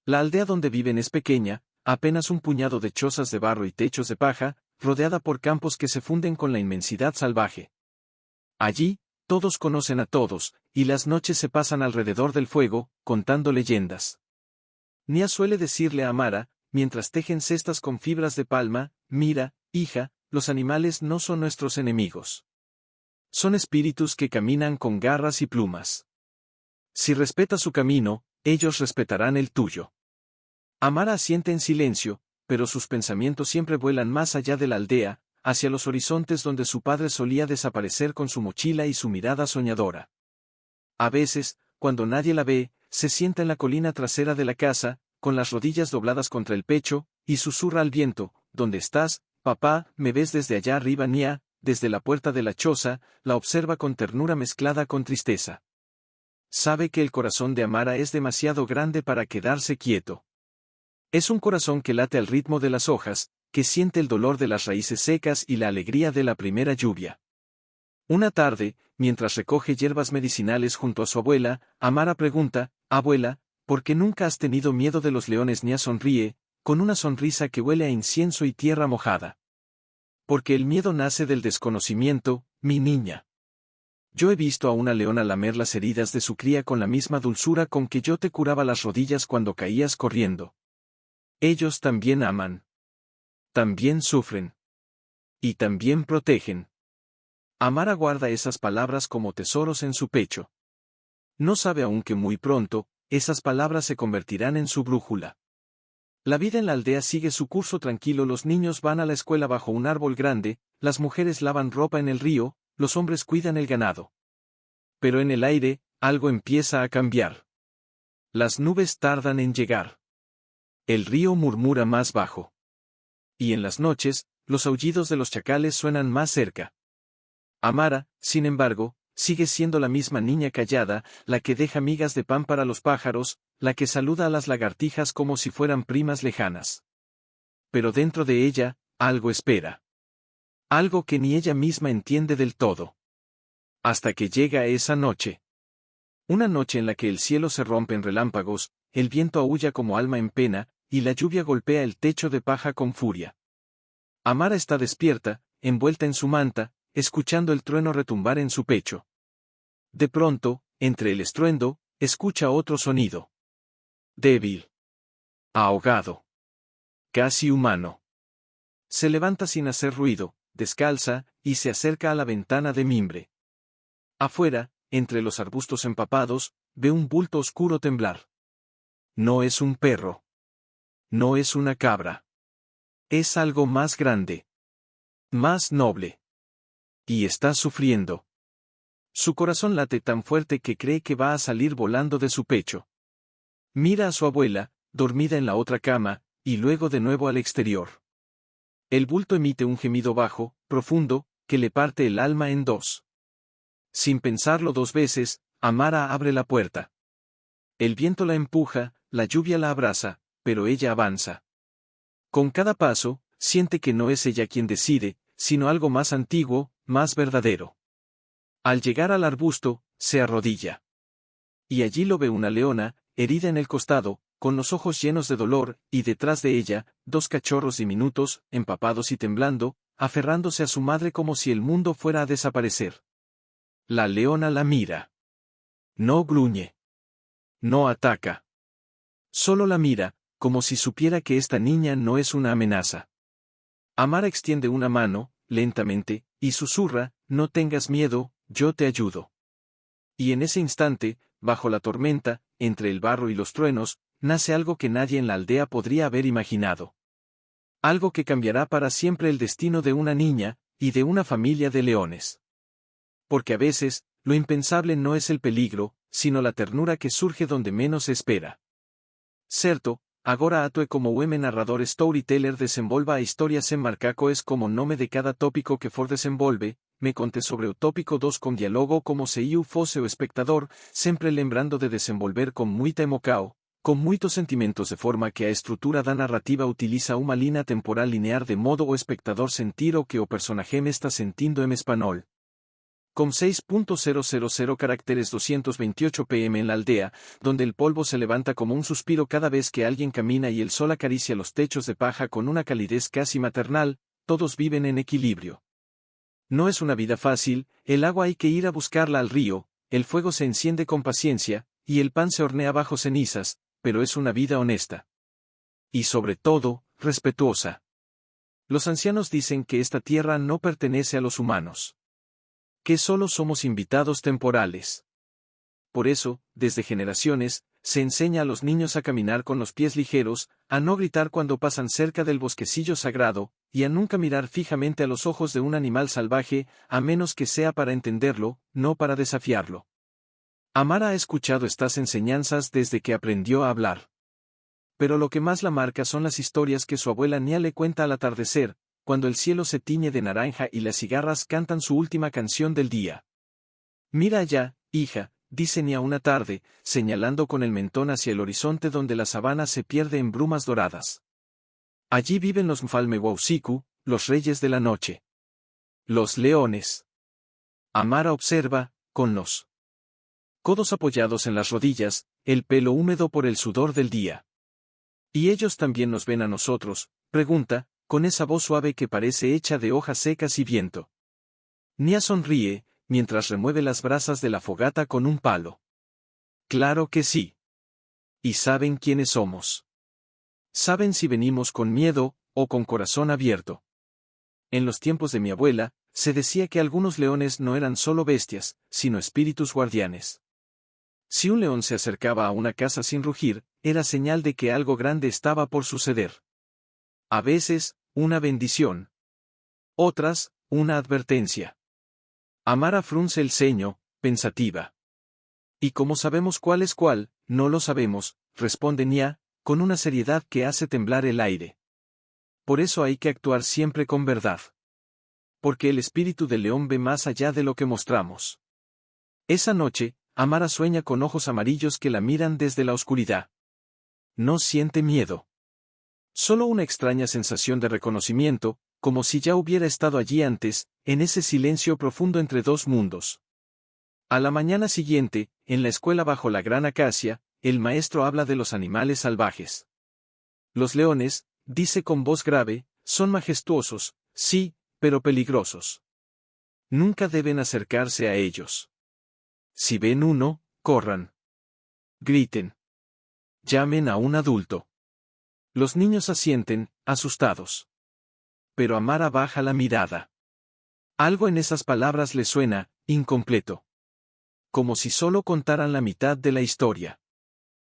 La aldea donde viven es pequeña, apenas un puñado de chozas de barro y techos de paja, rodeada por campos que se funden con la inmensidad salvaje. Allí, todos conocen a todos, y las noches se pasan alrededor del fuego, contando leyendas. Nia suele decirle a Amara, mientras tejen cestas con fibras de palma: mira, hija, los animales no son nuestros enemigos. Son espíritus que caminan con garras y plumas. Si respetas su camino, ellos respetarán el tuyo. Amara asiente en silencio, pero sus pensamientos siempre vuelan más allá de la aldea, hacia los horizontes donde su padre solía desaparecer con su mochila y su mirada soñadora. A veces, cuando nadie la ve, se sienta en la colina trasera de la casa, con las rodillas dobladas contra el pecho, y susurra al viento: ¿dónde estás, papá? ¿Me ves desde allá arriba? Nia, desde la puerta de la choza, la observa con ternura mezclada con tristeza. Sabe que el corazón de Amara es demasiado grande para quedarse quieto. Es un corazón que late al ritmo de las hojas, que siente el dolor de las raíces secas y la alegría de la primera lluvia. Una tarde, mientras recoge hierbas medicinales junto a su abuela, Amara pregunta: abuela, ¿por qué nunca has tenido miedo de los leones? Nia sonríe, con una sonrisa que huele a incienso y tierra mojada. Porque el miedo nace del desconocimiento, mi niña. Yo he visto a una leona lamer las heridas de su cría con la misma dulzura con que yo te curaba las rodillas cuando caías corriendo. Ellos también aman. También sufren. Y también protegen. Amara guarda esas palabras como tesoros en su pecho. No sabe aún que muy pronto, esas palabras se convertirán en su brújula. La vida en la aldea sigue su curso tranquilo. Los niños van a la escuela bajo un árbol grande, las mujeres lavan ropa en el río, los hombres cuidan el ganado. Pero en el aire, algo empieza a cambiar. Las nubes tardan en llegar. El río murmura más bajo. Y en las noches, los aullidos de los chacales suenan más cerca. Amara, sin embargo, sigue siendo la misma niña callada, la que deja migas de pan para los pájaros, la que saluda a las lagartijas como si fueran primas lejanas. Pero dentro de ella, algo espera. Algo que ni ella misma entiende del todo. Hasta que llega esa noche. Una noche en la que el cielo se rompe en relámpagos, el viento aúlla como alma en pena, y la lluvia golpea el techo de paja con furia. Amara está despierta, envuelta en su manta, escuchando el trueno retumbar en su pecho. De pronto, entre el estruendo, escucha otro sonido. Débil. Ahogado. Casi humano. Se levanta sin hacer ruido, descalza, y se acerca a la ventana de mimbre. Afuera, entre los arbustos empapados, ve un bulto oscuro temblar. No es un perro. No es una cabra. Es algo más grande. Más noble. Y está sufriendo. Su corazón late tan fuerte que cree que va a salir volando de su pecho. Mira a su abuela, dormida en la otra cama, y luego de nuevo al exterior. El bulto emite un gemido bajo, profundo, que le parte el alma en dos. Sin pensarlo dos veces, Amara abre la puerta. El viento la empuja, la lluvia la abraza, pero ella avanza. Con cada paso, siente que no es ella quien decide, sino algo más antiguo, más verdadero. Al llegar al arbusto, se arrodilla. Y allí lo ve una leona, herida en el costado, con los ojos llenos de dolor, y detrás de ella, dos cachorros diminutos, empapados y temblando, aferrándose a su madre como si el mundo fuera a desaparecer. La leona la mira. No gruñe. No ataca. Solo la mira, como si supiera que esta niña no es una amenaza. Amara extiende una mano, lentamente, y susurra: no tengas miedo, yo te ayudo. Y en ese instante, bajo la tormenta, entre el barro y los truenos, nace algo que nadie en la aldea podría haber imaginado. Algo que cambiará para siempre el destino de una niña, y de una familia de leones. Porque a veces, lo impensable no es el peligro, sino la ternura que surge donde menos se espera. Certo, agora atue como ueme narrador storyteller desenvolva a historias en marcaco es como nome de cada tópico que for desenvolve, me conte sobre o tópico 2 con diálogo como se iu fosse o espectador, sempre lembrando de desenvolver con muita emoção, con muitos sentimentos de forma que a estrutura da narrativa utiliza uma linha temporal linear de modo o espectador sentir o que o personaje me está sentindo en espanhol. Com 6.000 caracteres 228 pm en la aldea, donde el polvo se levanta como un suspiro cada vez que alguien camina y el sol acaricia los techos de paja con una calidez casi maternal, todos viven en equilibrio. No es una vida fácil, el agua hay que ir a buscarla al río, el fuego se enciende con paciencia, y el pan se hornea bajo cenizas, pero es una vida honesta. Y sobre todo, respetuosa. Los ancianos dicen que esta tierra no pertenece a los humanos. Que solo somos invitados temporales. Por eso, desde generaciones, se enseña a los niños a caminar con los pies ligeros, a no gritar cuando pasan cerca del bosquecillo sagrado, y a nunca mirar fijamente a los ojos de un animal salvaje, a menos que sea para entenderlo, no para desafiarlo. Amara ha escuchado estas enseñanzas desde que aprendió a hablar. Pero lo que más la marca son las historias que su abuela Nia le cuenta al atardecer, cuando el cielo se tiñe de naranja y las cigarras cantan su última canción del día. Mira allá, hija, dice Nia una tarde, señalando con el mentón hacia el horizonte donde la sabana se pierde en brumas doradas. Allí viven los Mfalme-Wausiku, los reyes de la noche. Los leones. Amara observa, con los codos apoyados en las rodillas, el pelo húmedo por el sudor del día. ¿Y ellos también nos ven a nosotros?, pregunta, con esa voz suave que parece hecha de hojas secas y viento. Nia sonríe, mientras remueve las brasas de la fogata con un palo. Claro que sí. Y saben quiénes somos. Saben si venimos con miedo, o con corazón abierto. En los tiempos de mi abuela, se decía que algunos leones no eran solo bestias, sino espíritus guardianes. Si un león se acercaba a una casa sin rugir, era señal de que algo grande estaba por suceder. A veces, una bendición. Otras, una advertencia. Amara frunce el ceño, pensativa. ¿Y cómo sabemos cuál es cuál? No lo sabemos, responde Nia, con una seriedad que hace temblar el aire. Por eso hay que actuar siempre con verdad. Porque el espíritu del león ve más allá de lo que mostramos. Esa noche, Amara sueña con ojos amarillos que la miran desde la oscuridad. No siente miedo. Solo una extraña sensación de reconocimiento, como si ya hubiera estado allí antes, en ese silencio profundo entre dos mundos. A la mañana siguiente, en la escuela bajo la gran acacia, el maestro habla de los animales salvajes. Los leones, dice con voz grave, son majestuosos, sí, pero peligrosos. Nunca deben acercarse a ellos. Si ven uno, corran. Griten. Llamen a un adulto. Los niños asienten, asustados. Pero Amara baja la mirada. Algo en esas palabras le suena, incompleto. Como si solo contaran la mitad de la historia.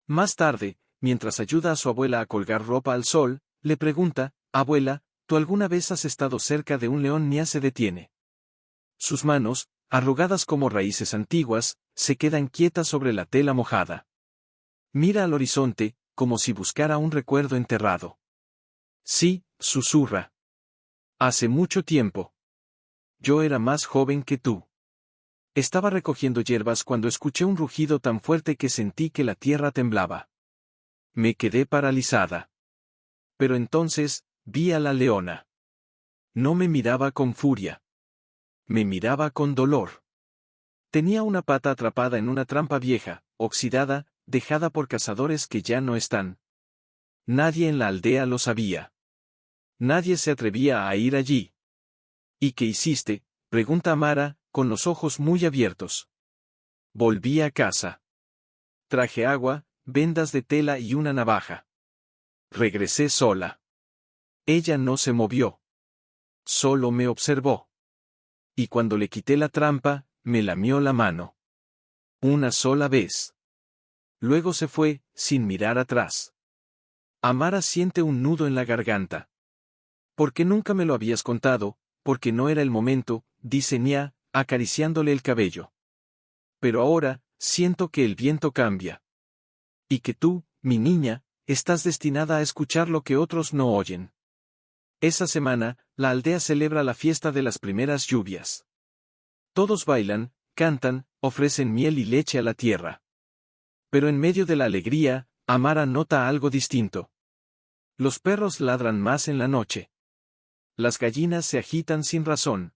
Más tarde, mientras ayuda a su abuela a colgar ropa al sol, le pregunta, abuela, ¿tú alguna vez has estado cerca de un león? Nia se detiene. Sus manos, arrugadas como raíces antiguas, se quedan quietas sobre la tela mojada. Mira al horizonte, como si buscara un recuerdo enterrado. Sí, susurra. Hace mucho tiempo. Yo era más joven que tú. Estaba recogiendo hierbas cuando escuché un rugido tan fuerte que sentí que la tierra temblaba. Me quedé paralizada. Pero entonces, vi a la leona. No me miraba con furia. Me miraba con dolor. Tenía una pata atrapada en una trampa vieja, oxidada, dejada por cazadores que ya no están. Nadie en la aldea lo sabía. Nadie se atrevía a ir allí. ¿Y qué hiciste?, pregunta Amara, con los ojos muy abiertos. Volví a casa. Traje agua, vendas de tela y una navaja. Regresé sola. Ella no se movió. Solo me observó. Y cuando le quité la trampa, me lamió la mano. Una sola vez. Luego se fue, sin mirar atrás. Amara siente un nudo en la garganta. ¿Por qué nunca me lo habías contado? Porque no era el momento, dice Nia, acariciándole el cabello. Pero ahora, siento que el viento cambia. Y que tú, mi niña, estás destinada a escuchar lo que otros no oyen. Esa semana, la aldea celebra la fiesta de las primeras lluvias. Todos bailan, cantan, ofrecen miel y leche a la tierra. Pero en medio de la alegría, Amara nota algo distinto. Los perros ladran más en la noche. Las gallinas se agitan sin razón.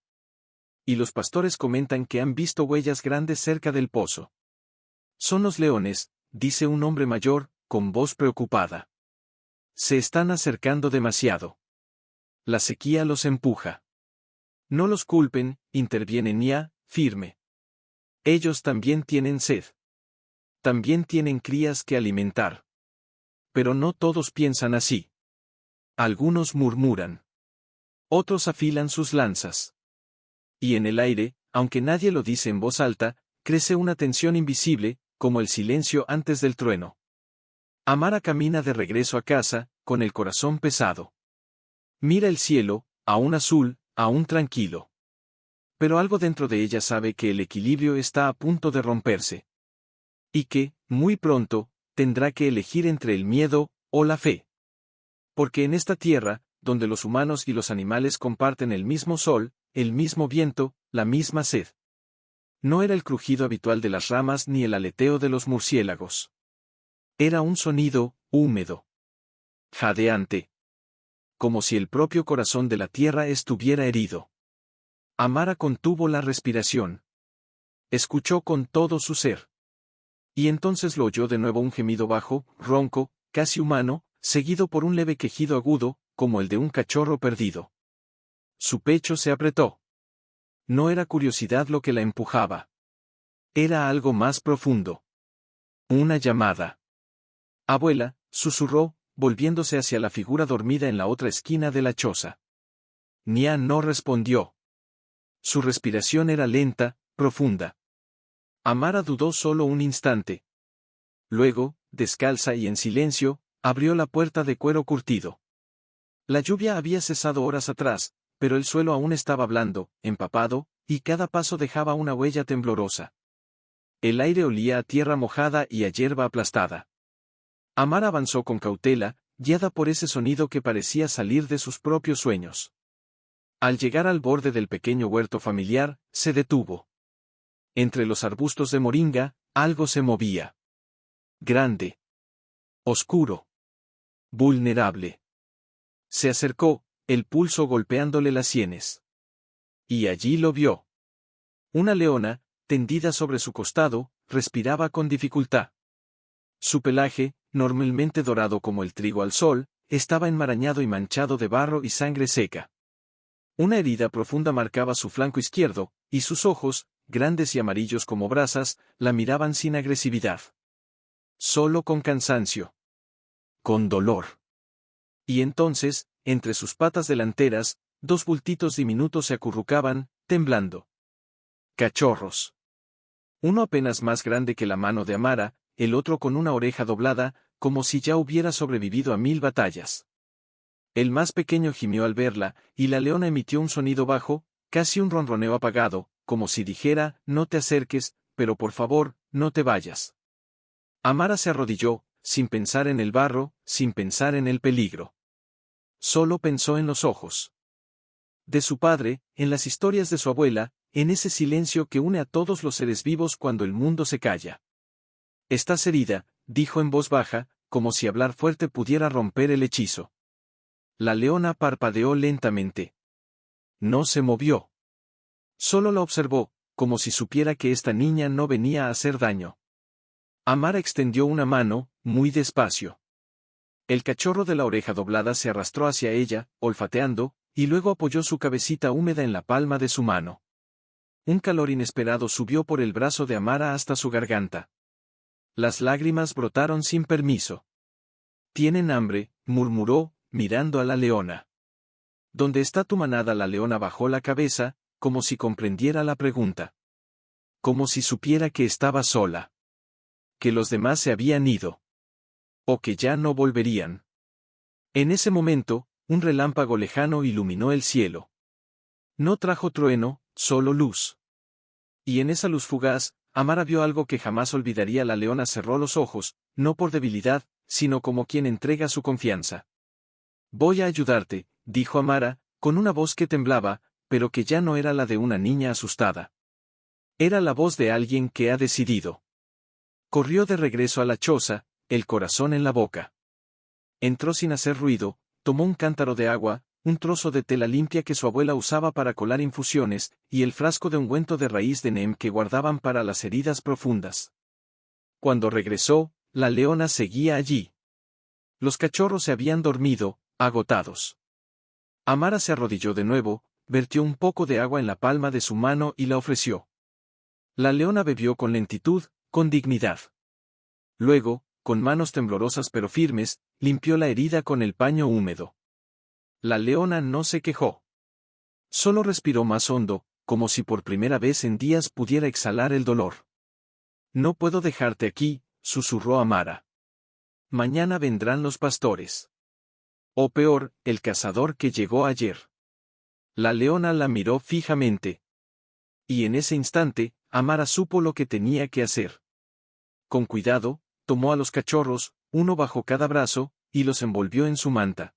Y los pastores comentan que han visto huellas grandes cerca del pozo. Son los leones, dice un hombre mayor, con voz preocupada. Se están acercando demasiado. La sequía los empuja. No los culpen, interviene Nia, firme. Ellos también tienen sed. También tienen crías que alimentar. Pero no todos piensan así. Algunos murmuran. Otros afilan sus lanzas. Y en el aire, aunque nadie lo dice en voz alta, crece una tensión invisible, como el silencio antes del trueno. Amara camina de regreso a casa, con el corazón pesado. Mira el cielo, aún azul, aún tranquilo. Pero algo dentro de ella sabe que el equilibrio está a punto de romperse. Y que, muy pronto, tendrá que elegir entre el miedo o la fe. Porque en esta tierra, donde los humanos y los animales comparten el mismo sol, el mismo viento, la misma sed. No era el crujido habitual de las ramas ni el aleteo de los murciélagos. Era un sonido, húmedo. Jadeante. Como si el propio corazón de la tierra estuviera herido. Amara contuvo la respiración. Escuchó con todo su ser. Y entonces lo oyó de nuevo un gemido bajo, ronco, casi humano, seguido por un leve quejido agudo, como el de un cachorro perdido. Su pecho se apretó. No era curiosidad lo que la empujaba. Era algo más profundo. Una llamada. Abuela, susurró, volviéndose hacia la figura dormida en la otra esquina de la choza. Nia no respondió. Su respiración era lenta, profunda. Amara dudó solo un instante. Luego, descalza y en silencio, abrió la puerta de cuero curtido. La lluvia había cesado horas atrás, pero el suelo aún estaba blando, empapado, y cada paso dejaba una huella temblorosa. El aire olía a tierra mojada y a hierba aplastada. Amara avanzó con cautela, guiada por ese sonido que parecía salir de sus propios sueños. Al llegar al borde del pequeño huerto familiar, se detuvo. Entre los arbustos de moringa, algo se movía. Grande. Oscuro. Vulnerable. Se acercó, el pulso golpeándole las sienes. Y allí lo vio. Una leona, tendida sobre su costado, respiraba con dificultad. Su pelaje, normalmente dorado como el trigo al sol, estaba enmarañado y manchado de barro y sangre seca. Una herida profunda marcaba su flanco izquierdo, y sus ojos, grandes y amarillos como brasas, la miraban sin agresividad. Solo con cansancio. Con dolor. Y entonces, entre sus patas delanteras, dos bultitos diminutos se acurrucaban, temblando. Cachorros. Uno apenas más grande que la mano de Amara, el otro con una oreja doblada, como si ya hubiera sobrevivido a 1000 batallas. El más pequeño gimió al verla, y la leona emitió un sonido bajo, casi un ronroneo apagado, como si dijera, no te acerques, pero por favor, no te vayas. Amara se arrodilló, sin pensar en el barro, sin pensar en el peligro. Solo pensó en los ojos de su padre, en las historias de su abuela, en ese silencio que une a todos los seres vivos cuando el mundo se calla. Estás herida, dijo en voz baja, como si hablar fuerte pudiera romper el hechizo. La leona parpadeó lentamente. No se movió. Solo la observó, como si supiera que esta niña no venía a hacer daño. Amara extendió una mano, muy despacio. El cachorro de la oreja doblada se arrastró hacia ella, olfateando, y luego apoyó su cabecita húmeda en la palma de su mano. Un calor inesperado subió por el brazo de Amara hasta su garganta. Las lágrimas brotaron sin permiso. «Tienen hambre», murmuró, mirando a la leona. «¿Dónde está tu manada?» La leona bajó la cabeza, como si comprendiera la pregunta. Como si supiera que estaba sola. Que los demás se habían ido. O que ya no volverían. En ese momento, un relámpago lejano iluminó el cielo. No trajo trueno, solo luz. Y en esa luz fugaz, Amara vio algo que jamás olvidaría. La leona cerró los ojos, no por debilidad, sino como quien entrega su confianza. «Voy a ayudarte», dijo Amara, con una voz que temblaba, pero que ya no era la de una niña asustada. Era la voz de alguien que ha decidido. Corrió de regreso a la choza, el corazón en la boca. Entró sin hacer ruido, tomó un cántaro de agua, un trozo de tela limpia que su abuela usaba para colar infusiones, y el frasco de ungüento de raíz de neem que guardaban para las heridas profundas. Cuando regresó, la leona seguía allí. Los cachorros se habían dormido, agotados. Amara se arrodilló de nuevo, vertió un poco de agua en la palma de su mano y la ofreció. La leona bebió con lentitud, con dignidad. Luego, con manos temblorosas pero firmes, limpió la herida con el paño húmedo. La leona no se quejó. Solo respiró más hondo, como si por primera vez en días pudiera exhalar el dolor. No puedo dejarte aquí, susurró Amara. Mañana vendrán los pastores. O peor, el cazador que llegó ayer. La leona la miró fijamente. Y en ese instante, Amara supo lo que tenía que hacer. Con cuidado, tomó a los cachorros, uno bajo cada brazo, y los envolvió en su manta.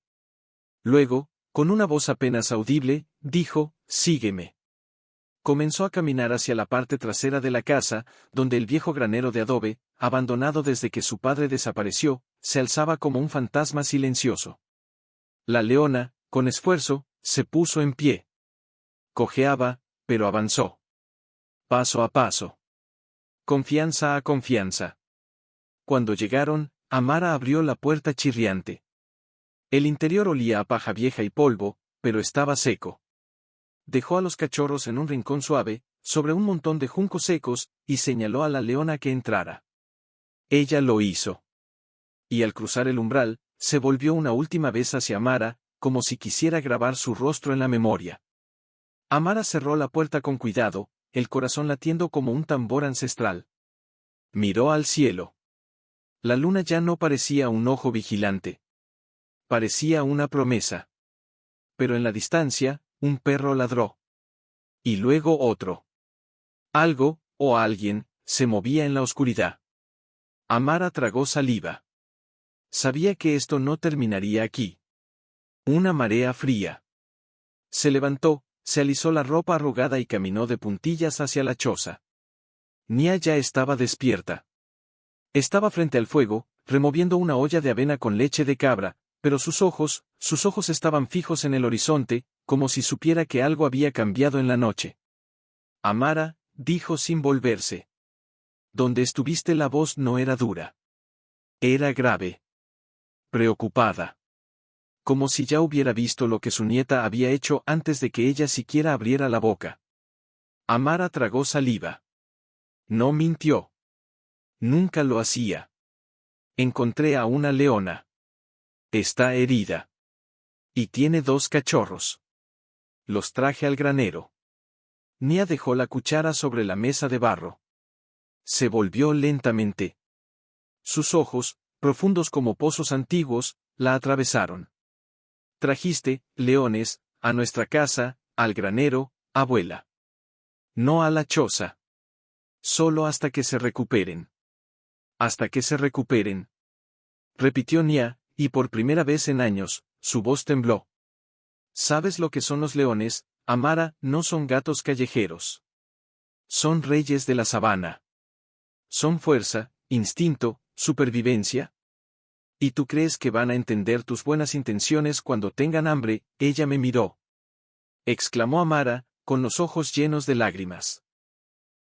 Luego, con una voz apenas audible, dijo, «Sígueme». Comenzó a caminar hacia la parte trasera de la casa, donde el viejo granero de adobe, abandonado desde que su padre desapareció, se alzaba como un fantasma silencioso. La leona, con esfuerzo, se puso en pie. Cojeaba, pero avanzó. Paso a paso. Confianza a confianza. Cuando llegaron, Amara abrió la puerta chirriante. El interior olía a paja vieja y polvo, pero estaba seco. Dejó a los cachorros en un rincón suave, sobre un montón de juncos secos, y señaló a la leona que entrara. Ella lo hizo. Y al cruzar el umbral, se volvió una última vez hacia Amara, como si quisiera grabar su rostro en la memoria. Amara cerró la puerta con cuidado, el corazón latiendo como un tambor ancestral. Miró al cielo. La luna ya no parecía un ojo vigilante. Parecía una promesa. Pero en la distancia, un perro ladró. Y luego otro. Algo, o alguien, se movía en la oscuridad. Amara tragó saliva. Sabía que esto no terminaría aquí. Una marea fría. Se levantó, se alisó la ropa arrugada y caminó de puntillas hacia la choza. Nia ya estaba despierta. Estaba frente al fuego, removiendo una olla de avena con leche de cabra, pero sus ojos estaban fijos en el horizonte, como si supiera que algo había cambiado en la noche. Amara, dijo sin volverse. Donde estuviste la voz no era dura. Era grave. Preocupada. Como si ya hubiera visto lo que su nieta había hecho antes de que ella siquiera abriera la boca. Amara tragó saliva. No mintió. Nunca lo hacía. Encontré a una leona. Está herida. Y tiene 2 cachorros. Los traje al granero. Nia dejó la cuchara sobre la mesa de barro. Se volvió lentamente. Sus ojos, profundos como pozos antiguos, la atravesaron. Trajiste, leones, a nuestra casa, al granero, abuela. No a la choza. Solo hasta que se recuperen. Hasta que se recuperen. Repitió Nia, y por primera vez en años, su voz tembló. ¿Sabes lo que son los leones, Amara? No son gatos callejeros. Son reyes de la sabana. Son fuerza, instinto, supervivencia. ¿Y tú crees que van a entender tus buenas intenciones cuando tengan hambre? Ella me miró. Exclamó Amara, con los ojos llenos de lágrimas.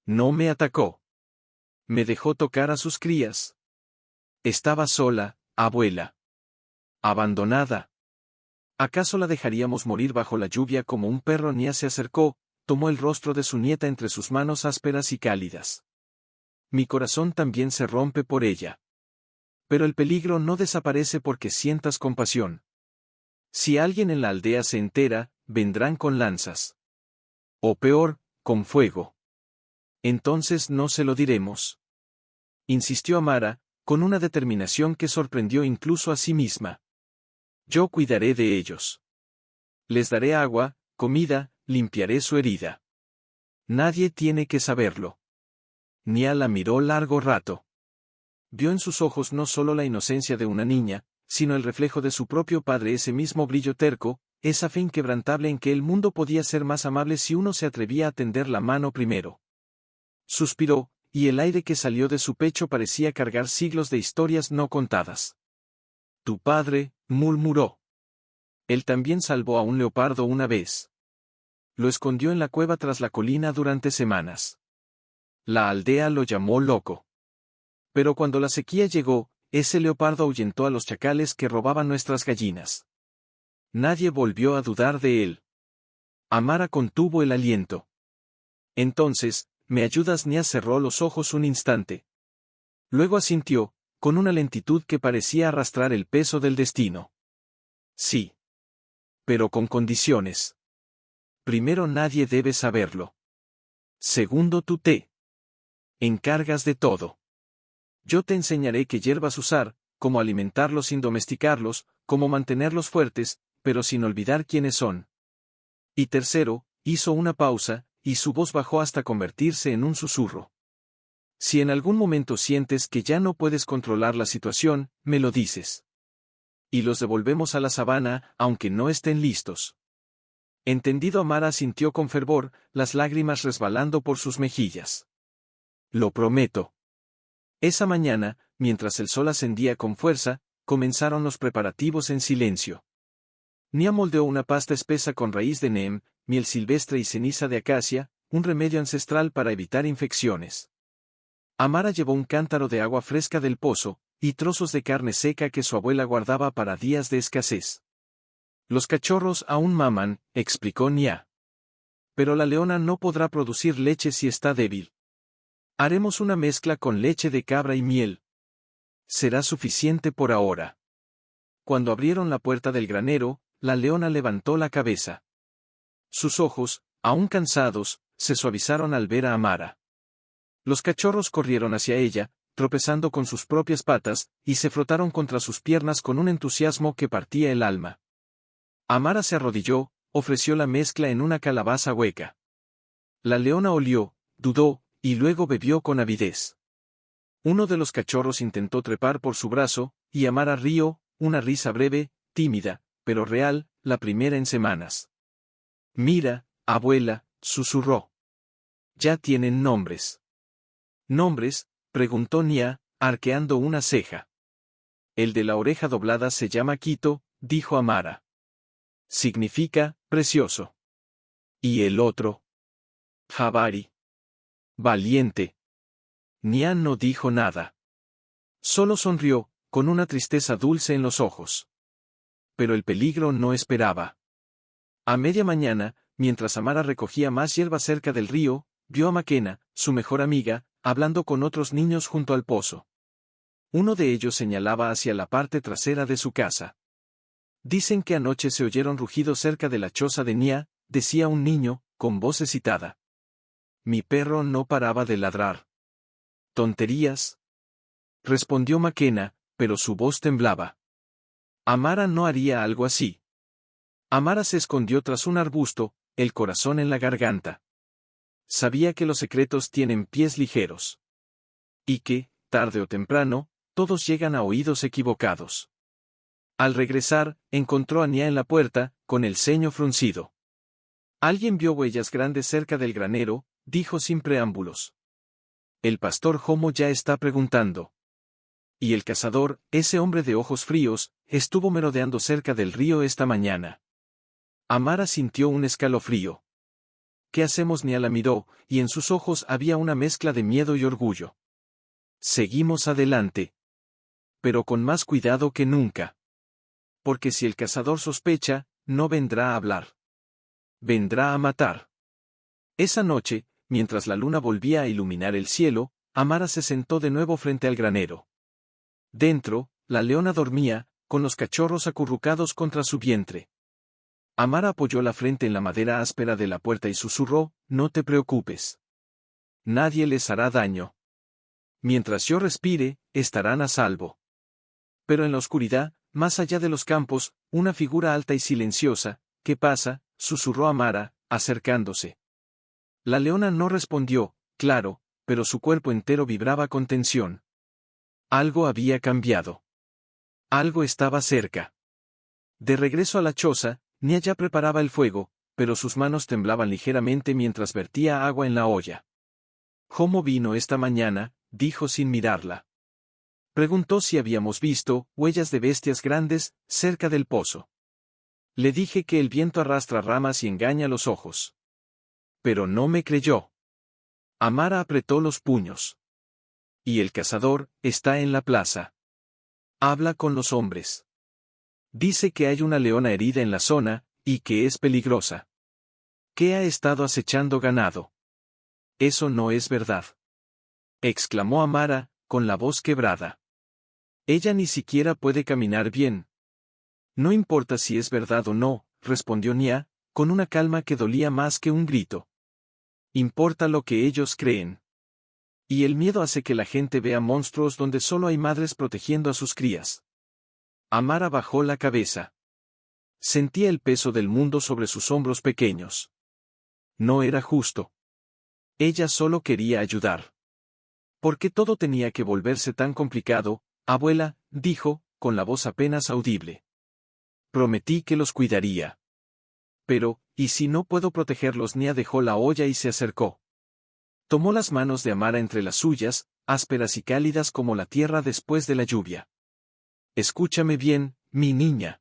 No me atacó. Me dejó tocar a sus crías. Estaba sola, abuela. Abandonada. ¿Acaso la dejaríamos morir bajo la lluvia como un perro? Nia se acercó, tomó el rostro de su nieta entre sus manos ásperas y cálidas. Mi corazón también se rompe por ella. Pero el peligro no desaparece porque sientas compasión. Si alguien en la aldea se entera, vendrán con lanzas. O peor, con fuego. Entonces no se lo diremos. Insistió Amara, con una determinación que sorprendió incluso a sí misma. Yo cuidaré de ellos. Les daré agua, comida, limpiaré su herida. Nadie tiene que saberlo. Nia la miró largo rato. Vio en sus ojos no solo la inocencia de una niña, sino el reflejo de su propio padre, ese mismo brillo terco, esa fe inquebrantable en que el mundo podía ser más amable si uno se atrevía a tender la mano primero. Suspiró, y el aire que salió de su pecho parecía cargar siglos de historias no contadas. Tu padre, murmuró. Él también salvó a un leopardo una vez. Lo escondió en la cueva tras la colina durante semanas. La aldea lo llamó loco. Pero cuando la sequía llegó, ese leopardo ahuyentó a los chacales que robaban nuestras gallinas. Nadie volvió a dudar de él. Amara contuvo el aliento. Entonces, ¿me ayudas? Nia cerró los ojos un instante. Luego asintió, con una lentitud que parecía arrastrar el peso del destino. Sí. Pero con condiciones. Primero, nadie debe saberlo. Segundo, tú te encargas de todo. Yo te enseñaré qué hierbas usar, cómo alimentarlos sin domesticarlos, cómo mantenerlos fuertes, pero sin olvidar quiénes son. Y tercero, hizo una pausa, y su voz bajó hasta convertirse en un susurro. Si en algún momento sientes que ya no puedes controlar la situación, me lo dices. Y los devolvemos a la sabana, aunque no estén listos. Entendido. Amara sintió con fervor, las lágrimas resbalando por sus mejillas. Lo prometo. Esa mañana, mientras el sol ascendía con fuerza, comenzaron los preparativos en silencio. Nia moldeó una pasta espesa con raíz de neem, miel silvestre y ceniza de acacia, un remedio ancestral para evitar infecciones. Amara llevó un cántaro de agua fresca del pozo, y trozos de carne seca que su abuela guardaba para días de escasez. Los cachorros aún maman, explicó Nia. Pero la leona no podrá producir leche si está débil. Haremos una mezcla con leche de cabra y miel. Será suficiente por ahora. Cuando abrieron la puerta del granero, la leona levantó la cabeza. Sus ojos, aún cansados, se suavizaron al ver a Amara. Los cachorros corrieron hacia ella, tropezando con sus propias patas, y se frotaron contra sus piernas con un entusiasmo que partía el alma. Amara se arrodilló, ofreció la mezcla en una calabaza hueca. La leona olió, dudó, y luego bebió con avidez. Uno de los cachorros intentó trepar por su brazo, y Amara rió, una risa breve, tímida, pero real, la primera en semanas. Mira, abuela, susurró. Ya tienen nombres. ¿Nombres? Preguntó Nia, arqueando una ceja. El de la oreja doblada se llama Quito, dijo Amara. Significa, precioso. ¿Y el otro? Jabari. Valiente. Nia no dijo nada. Solo sonrió, con una tristeza dulce en los ojos. Pero el peligro no esperaba. A media mañana, mientras Amara recogía más hierba cerca del río, vio a Makena, su mejor amiga, hablando con otros niños junto al pozo. Uno de ellos señalaba hacia la parte trasera de su casa. Dicen que anoche se oyeron rugidos cerca de la choza de Nia, decía un niño, con voz excitada. Mi perro no paraba de ladrar. ¿Tonterías? Respondió Makena, pero su voz temblaba. Amara no haría algo así. Amara se escondió tras un arbusto, el corazón en la garganta. Sabía que los secretos tienen pies ligeros. Y que, tarde o temprano, todos llegan a oídos equivocados. Al regresar, encontró a Nia en la puerta, con el ceño fruncido. Alguien vio huellas grandes cerca del granero, dijo sin preámbulos. El pastor Homo ya está preguntando. Y el cazador, ese hombre de ojos fríos, estuvo merodeando cerca del río esta mañana. Amara sintió un escalofrío. ¿Qué hacemos? Nia la miró, y en sus ojos había una mezcla de miedo y orgullo. Seguimos adelante. Pero con más cuidado que nunca. Porque si el cazador sospecha, no vendrá a hablar. Vendrá a matar. Esa noche, mientras la luna volvía a iluminar el cielo, Amara se sentó de nuevo frente al granero. Dentro, la leona dormía, con los cachorros acurrucados contra su vientre. Amara apoyó la frente en la madera áspera de la puerta y susurró, no te preocupes. Nadie les hará daño. Mientras yo respire, estarán a salvo. Pero en la oscuridad, más allá de los campos, una figura alta y silenciosa, ¿qué pasa?, susurró Amara, acercándose. La leona no respondió, claro, pero su cuerpo entero vibraba con tensión. Algo había cambiado. Algo estaba cerca. De regreso a la choza, Nia ya preparaba el fuego, pero sus manos temblaban ligeramente mientras vertía agua en la olla. ¿Cómo vino esta mañana?, dijo sin mirarla. Preguntó si habíamos visto huellas de bestias grandes cerca del pozo. Le dije que el viento arrastra ramas y engaña los ojos. Pero no me creyó. Amara apretó los puños. Y el cazador está en la plaza. Habla con los hombres. Dice que hay una leona herida en la zona, y que es peligrosa. Que ha estado acechando ganado. Eso no es verdad. Exclamó Amara, con la voz quebrada. Ella ni siquiera puede caminar bien. No importa si es verdad o no, respondió Nia, con una calma que dolía más que un grito. Importa lo que ellos creen. Y el miedo hace que la gente vea monstruos donde solo hay madres protegiendo a sus crías. Amara bajó la cabeza. Sentía el peso del mundo sobre sus hombros pequeños. No era justo. Ella solo quería ayudar. ¿Por qué todo tenía que volverse tan complicado, abuela?, dijo, con la voz apenas audible. Prometí que los cuidaría. Pero, ¿y si no puedo protegerlos? Nia dejó la olla y se acercó. Tomó las manos de Amara entre las suyas, ásperas y cálidas como la tierra después de la lluvia. Escúchame bien, mi niña.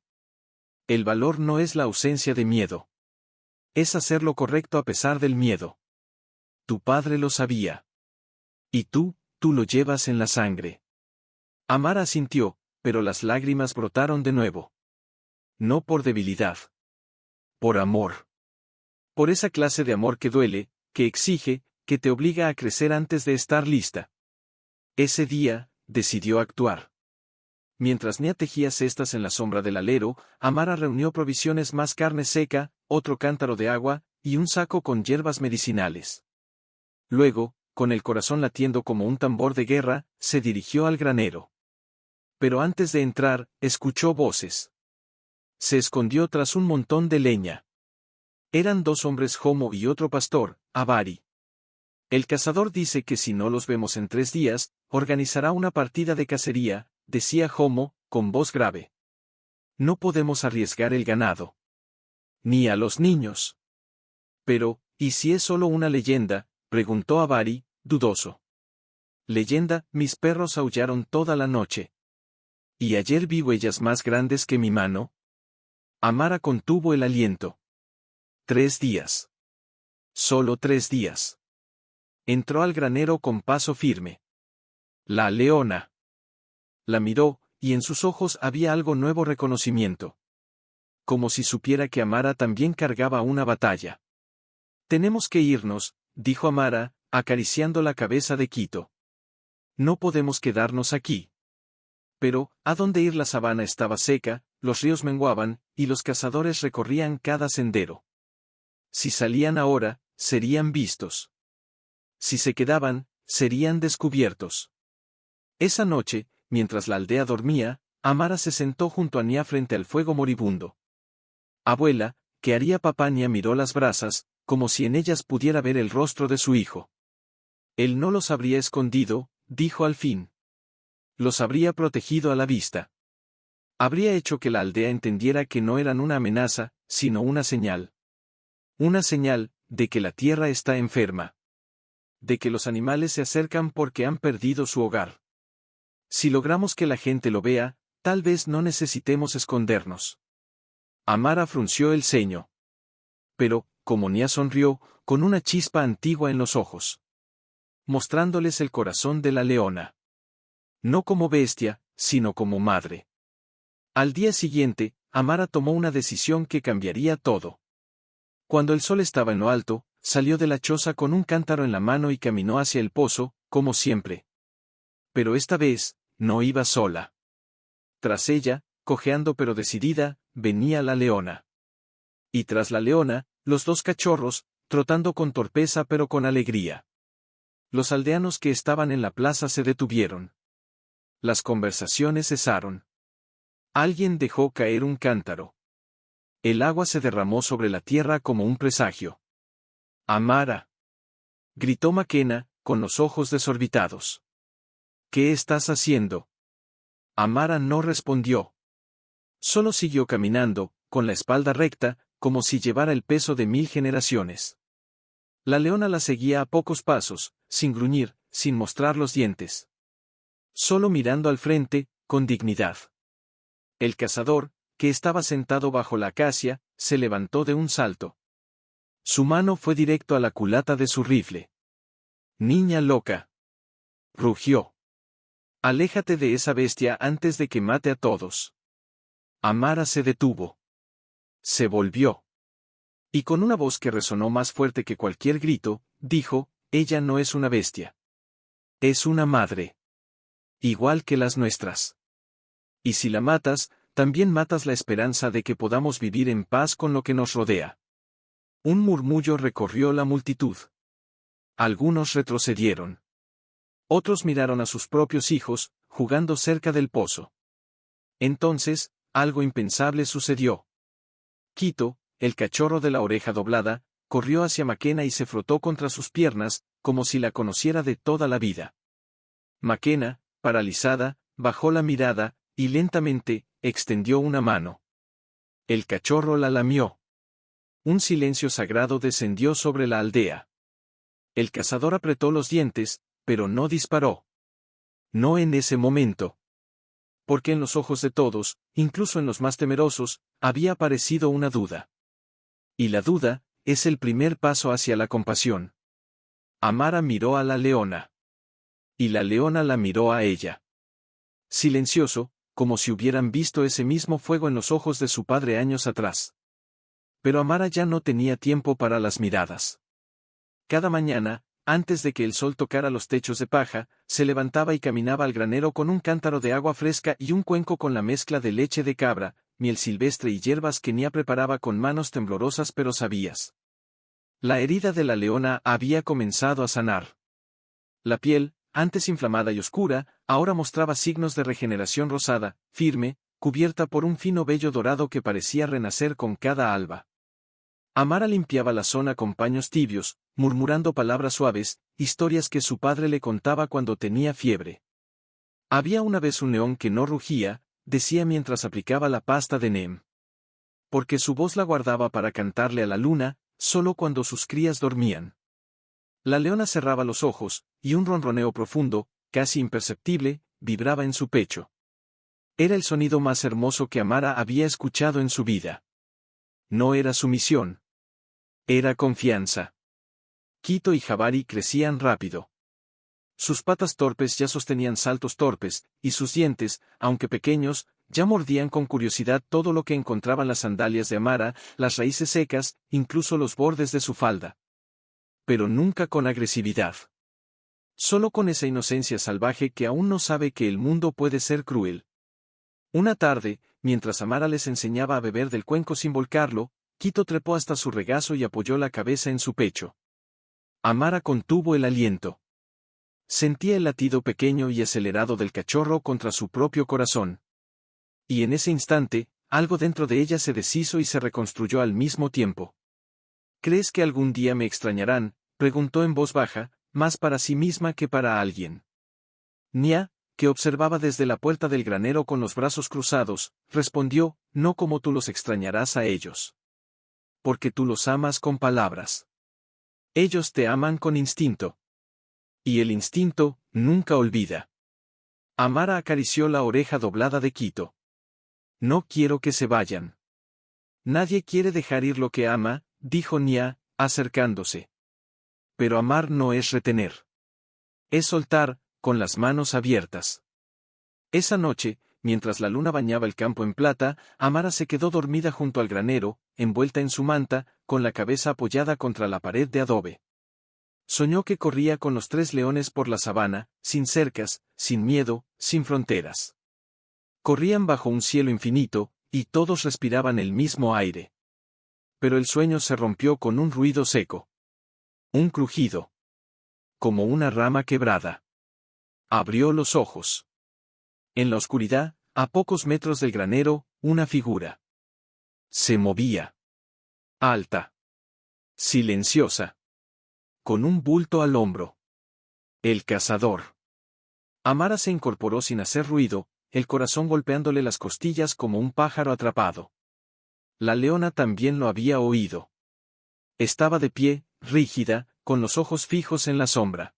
El valor no es la ausencia de miedo. Es hacer lo correcto a pesar del miedo. Tu padre lo sabía. Y tú lo llevas en la sangre. Amara asintió, pero las lágrimas brotaron de nuevo. No por debilidad. Por amor. Por esa clase de amor que duele, que exige, que te obliga a crecer antes de estar lista. Ese día, decidió actuar. Mientras Nia tejía cestas en la sombra del alero, Amara reunió provisiones: más carne seca, otro cántaro de agua, y un saco con hierbas medicinales. Luego, con el corazón latiendo como un tambor de guerra, se dirigió al granero. Pero antes de entrar, escuchó voces. Se escondió tras un montón de leña. Eran dos hombres, Homo y otro pastor, Avari. El cazador dice que si no los vemos en 3 días, organizará una partida de cacería, decía Homo, con voz grave. No podemos arriesgar el ganado. Ni a los niños. Pero, ¿y si es solo una leyenda?, preguntó Avari, dudoso. Leyenda: mis perros aullaron toda la noche. Y ayer vi huellas más grandes que mi mano. Amara contuvo el aliento. 3 días. Solo 3 días. Entró al granero con paso firme. La leona. La miró, y en sus ojos había algo nuevo: reconocimiento. Como si supiera que Amara también cargaba una batalla. Tenemos que irnos, dijo Amara, acariciando la cabeza de Quito. No podemos quedarnos aquí. Pero, ¿a dónde ir? La sabana estaba seca, los ríos menguaban, y los cazadores recorrían cada sendero. Si salían ahora, serían vistos. Si se quedaban, serían descubiertos. Esa noche, mientras la aldea dormía, Amara se sentó junto a Nia frente al fuego moribundo. Abuela, ¿qué haría papá? Nia miró las brasas, como si en ellas pudiera ver el rostro de su hijo. Él no los habría escondido, dijo al fin. Los habría protegido a la vista. Habría hecho que la aldea entendiera que no eran una amenaza, sino una señal. Una señal de que la tierra está enferma. De que los animales se acercan porque han perdido su hogar. Si logramos que la gente lo vea, tal vez no necesitemos escondernos. Amara frunció el ceño. Pero, como Nia sonrió, con una chispa antigua en los ojos. Mostrándoles el corazón de la leona. No como bestia, sino como madre. Al día siguiente, Amara tomó una decisión que cambiaría todo. Cuando el sol estaba en lo alto, salió de la choza con un cántaro en la mano y caminó hacia el pozo, como siempre. Pero esta vez, no iba sola. Tras ella, cojeando pero decidida, venía la leona. Y tras la leona, los 2 cachorros, trotando con torpeza pero con alegría. Los aldeanos que estaban en la plaza se detuvieron. Las conversaciones cesaron. Alguien dejó caer un cántaro. El agua se derramó sobre la tierra como un presagio. Amara. Gritó McKenna, con los ojos desorbitados. ¿Qué estás haciendo? Amara no respondió. Solo siguió caminando, con la espalda recta, como si llevara el peso de 1000 generaciones. La leona la seguía a pocos pasos, sin gruñir, sin mostrar los dientes. Solo mirando al frente, con dignidad. El cazador, que estaba sentado bajo la acacia, se levantó de un salto. Su mano fue directo a la culata de su rifle. «Niña loca», rugió. «Aléjate de esa bestia antes de que mate a todos». Amara se detuvo. Se volvió. Y con una voz que resonó más fuerte que cualquier grito, dijo: «Ella no es una bestia. Es una madre. Igual que las nuestras. Y si la matas, también matas la esperanza de que podamos vivir en paz con lo que nos rodea». Un murmullo recorrió la multitud. Algunos retrocedieron. Otros miraron a sus propios hijos, jugando cerca del pozo. Entonces, algo impensable sucedió. Quito, el cachorro de la oreja doblada, corrió hacia Maquena y se frotó contra sus piernas, como si la conociera de toda la vida. Maquena, paralizada, bajó la mirada, y lentamente, extendió una mano. El cachorro la lamió. Un silencio sagrado descendió sobre la aldea. El cazador apretó los dientes, pero no disparó. No en ese momento. Porque en los ojos de todos, incluso en los más temerosos, había aparecido una duda. Y la duda es el primer paso hacia la compasión. Amara miró a la leona. Y la leona la miró a ella. Silencioso, como si hubieran visto ese mismo fuego en los ojos de su padre años atrás. Pero Amara ya no tenía tiempo para las miradas. Cada mañana, antes de que el sol tocara los techos de paja, se levantaba y caminaba al granero con un cántaro de agua fresca y un cuenco con la mezcla de leche de cabra, miel silvestre y hierbas que Nia preparaba con manos temblorosas pero sabias. La herida de la leona había comenzado a sanar. La piel, antes inflamada y oscura, ahora mostraba signos de regeneración rosada, firme, cubierta por un fino vello dorado que parecía renacer con cada alba. Amara limpiaba la zona con paños tibios, murmurando palabras suaves, historias que su padre le contaba cuando tenía fiebre. Había una vez un león que no rugía, decía mientras aplicaba la pasta de Neem. Porque su voz la guardaba para cantarle a la luna, solo cuando sus crías dormían. La leona cerraba los ojos, y un ronroneo profundo, casi imperceptible, vibraba en su pecho. Era el sonido más hermoso que Amara había escuchado en su vida. No era sumisión. Era confianza. Quito y Jabari crecían rápido. Sus patas torpes ya sostenían saltos torpes, y sus dientes, aunque pequeños, ya mordían con curiosidad todo lo que encontraban las sandalias de Amara, las raíces secas, incluso los bordes de su falda. Pero nunca con agresividad. Solo con esa inocencia salvaje que aún no sabe que el mundo puede ser cruel. Una tarde, mientras Amara les enseñaba a beber del cuenco sin volcarlo, Quito trepó hasta su regazo y apoyó la cabeza en su pecho. Amara contuvo el aliento. Sentía el latido pequeño y acelerado del cachorro contra su propio corazón. Y en ese instante, algo dentro de ella se deshizo y se reconstruyó al mismo tiempo. ¿Crees que algún día me extrañarán?, preguntó en voz baja, más para sí misma que para alguien. Nia, que observaba desde la puerta del granero con los brazos cruzados, respondió: no como tú los extrañarás a ellos. Porque tú los amas con palabras. Ellos te aman con instinto. Y el instinto nunca olvida. Amara acarició la oreja doblada de Quito. No quiero que se vayan. Nadie quiere dejar ir lo que ama, dijo Nia, acercándose. Pero amar no es retener. Es soltar, con las manos abiertas. Esa noche, mientras la luna bañaba el campo en plata, Amara se quedó dormida junto al granero, envuelta en su manta, con la cabeza apoyada contra la pared de adobe. Soñó que corría con los 3 leones por la sabana, sin cercas, sin miedo, sin fronteras. Corrían bajo un cielo infinito, y todos respiraban el mismo aire. Pero el sueño se rompió con un ruido seco. Un crujido. Como una rama quebrada. Abrió los ojos. En la oscuridad, a pocos metros del granero, una figura. Se movía. Alta. Silenciosa. Con un bulto al hombro. El cazador. Amara se incorporó sin hacer ruido, el corazón golpeándole las costillas como un pájaro atrapado. La leona también lo había oído. Estaba de pie, rígida, con los ojos fijos en la sombra.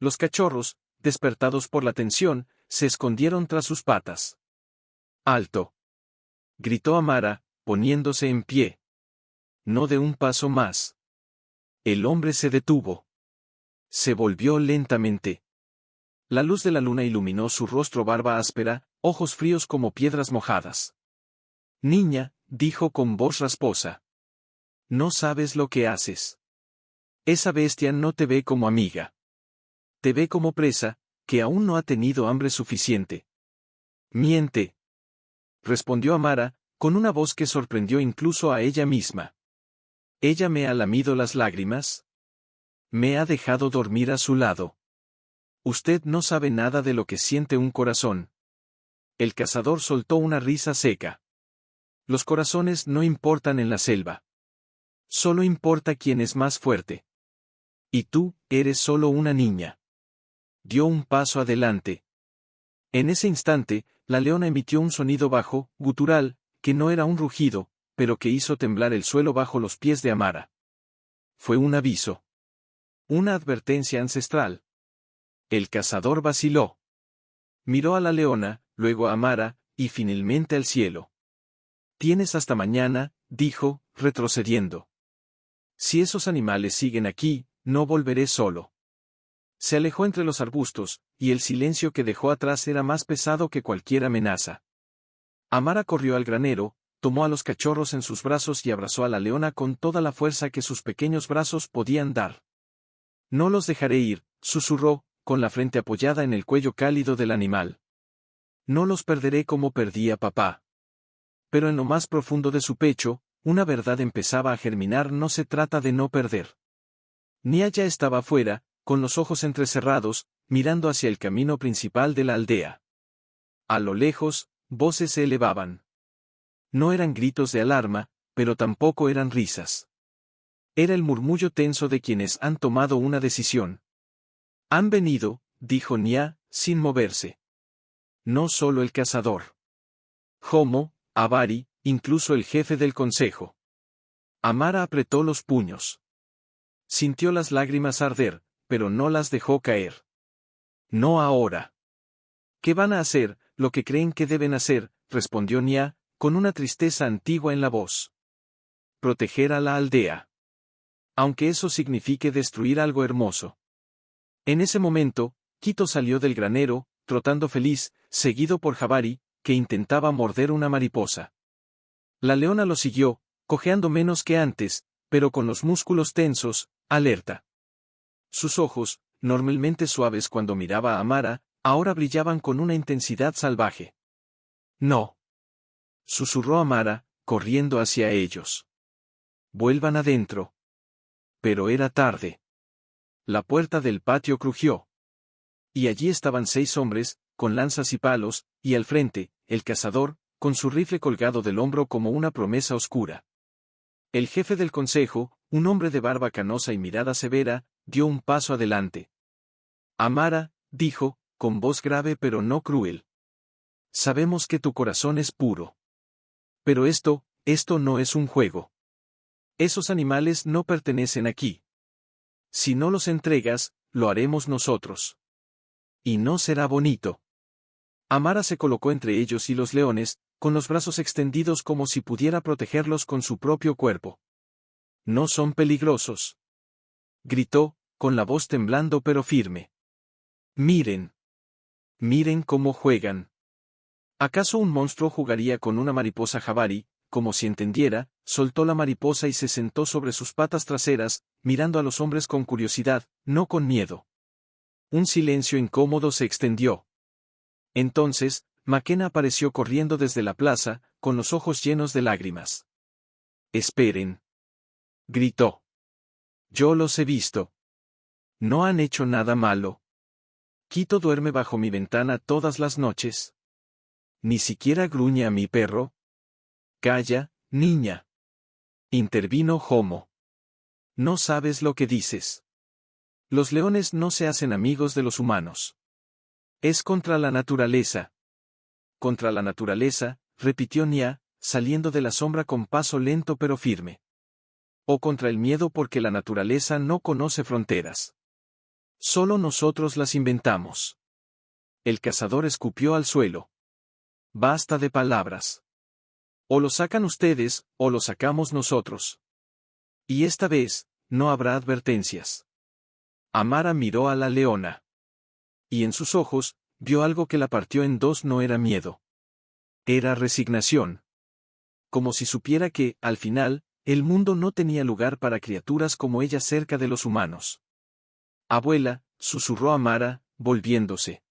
Los cachorros, despertados por la tensión, se escondieron tras sus patas. Alto. Gritó Amara, poniéndose en pie. No de un paso más. El hombre se detuvo. Se volvió lentamente. La luz de la luna iluminó su rostro, barba áspera, ojos fríos como piedras mojadas. Niña, dijo con voz rasposa. No sabes lo que haces. Esa bestia no te ve como amiga. Te ve como presa, que aún no ha tenido hambre suficiente. Miente. Respondió Amara, con una voz que sorprendió incluso a ella misma. ¿Ella me ha lamido las lágrimas? Me ha dejado dormir a su lado. Usted no sabe nada de lo que siente un corazón. El cazador soltó una risa seca. Los corazones no importan en la selva. Solo importa quién es más fuerte. Y tú, eres solo una niña. Dio un paso adelante. En ese instante, la leona emitió un sonido bajo, gutural, que no era un rugido, pero que hizo temblar el suelo bajo los pies de Amara. Fue un aviso. Una advertencia ancestral. El cazador vaciló. Miró a la leona, luego a Amara, y finalmente al cielo. Tienes hasta mañana, dijo, retrocediendo. Si esos animales siguen aquí, no volveré solo. Se alejó entre los arbustos, y el silencio que dejó atrás era más pesado que cualquier amenaza. Amara corrió al granero, tomó a los cachorros en sus brazos y abrazó a la leona con toda la fuerza que sus pequeños brazos podían dar. No los dejaré ir, susurró, con la frente apoyada en el cuello cálido del animal. No los perderé como perdí a papá. Pero en lo más profundo de su pecho, una verdad empezaba a germinar. No se trata de no perder. Nia ya estaba afuera, con los ojos entrecerrados, mirando hacia el camino principal de la aldea. A lo lejos, voces se elevaban. No eran gritos de alarma, pero tampoco eran risas. Era el murmullo tenso de quienes han tomado una decisión. Han venido, dijo Nia, sin moverse. No solo el cazador. Homo, Avari, incluso el jefe del consejo. Amara apretó los puños. Sintió las lágrimas arder, pero no las dejó caer. No ahora. ¿Qué van a hacer? Lo que creen que deben hacer, respondió Nia, con una tristeza antigua en la voz. Proteger a la aldea. Aunque eso signifique destruir algo hermoso. En ese momento, Quito salió del granero, trotando feliz, seguido por Jabari, que intentaba morder una mariposa. La leona lo siguió, cojeando menos que antes, pero con los músculos tensos, alerta. Sus ojos, normalmente suaves cuando miraba a Amara, ahora brillaban con una intensidad salvaje. No. Susurró Amara, corriendo hacia ellos. Vuelvan adentro. Pero era tarde. La puerta del patio crujió. Y allí estaban 6 hombres, con lanzas y palos, y al frente, el cazador, con su rifle colgado del hombro como una promesa oscura. El jefe del consejo, un hombre de barba canosa y mirada severa, dio un paso adelante. Amara, dijo, con voz grave pero no cruel. Sabemos que tu corazón es puro. Pero esto no es un juego. Esos animales no pertenecen aquí. Si no los entregas, lo haremos nosotros. Y no será bonito. Amara se colocó entre ellos y los leones, con los brazos extendidos como si pudiera protegerlos con su propio cuerpo. No son peligrosos. Gritó, con la voz temblando pero firme. Miren. Miren cómo juegan. ¿Acaso un monstruo jugaría con una mariposa? Jabari, como si entendiera, soltó la mariposa y se sentó sobre sus patas traseras, mirando a los hombres con curiosidad, no con miedo. Un silencio incómodo se extendió. Entonces, McKenna apareció corriendo desde la plaza, con los ojos llenos de lágrimas. Esperen. Gritó. Yo los he visto. No han hecho nada malo. Quito duerme bajo mi ventana todas las noches. Ni siquiera gruñe a mi perro. Calla, niña. Intervino Homo. No sabes lo que dices. Los leones no se hacen amigos de los humanos. Es contra la naturaleza. Contra la naturaleza, repitió Nia, saliendo de la sombra con paso lento pero firme. O contra el miedo porque la naturaleza no conoce fronteras. Solo nosotros las inventamos. El cazador escupió al suelo. Basta de palabras. O lo sacan ustedes, o lo sacamos nosotros. Y esta vez, no habrá advertencias. Amara miró a la leona. Y en sus ojos, vio algo que la partió en dos. No era miedo. Era resignación. Como si supiera que, al final, el mundo no tenía lugar para criaturas como ella cerca de los humanos. Abuela, susurró Amara, volviéndose.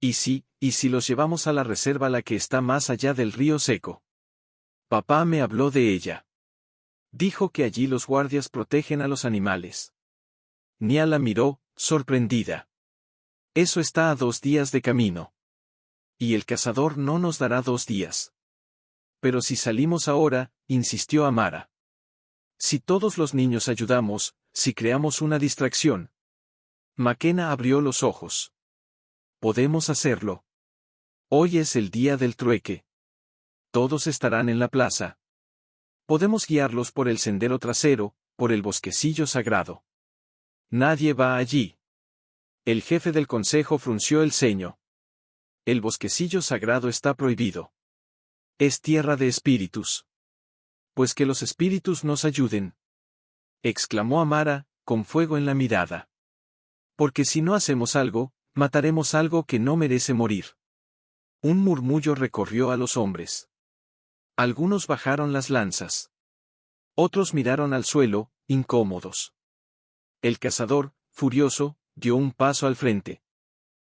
¿Y si los llevamos a la reserva, la que está más allá del río seco? Papá me habló de ella. Dijo que allí los guardias protegen a los animales. Nia la miró, sorprendida. Eso está a 2 días de camino. Y el cazador no nos dará 2 días. Pero si salimos ahora, insistió Amara. Si todos los niños ayudamos, si creamos una distracción. McKenna abrió los ojos. Podemos hacerlo. Hoy es el día del trueque. Todos estarán en la plaza. Podemos guiarlos por el sendero trasero, por el bosquecillo sagrado. Nadie va allí. El jefe del consejo frunció el ceño. El bosquecillo sagrado está prohibido. Es tierra de espíritus. Pues que los espíritus nos ayuden. Exclamó Amara, con fuego en la mirada. Porque si no hacemos algo, mataremos algo que no merece morir. Un murmullo recorrió a los hombres. Algunos bajaron las lanzas. Otros miraron al suelo, incómodos. El cazador, furioso, dio un paso al frente.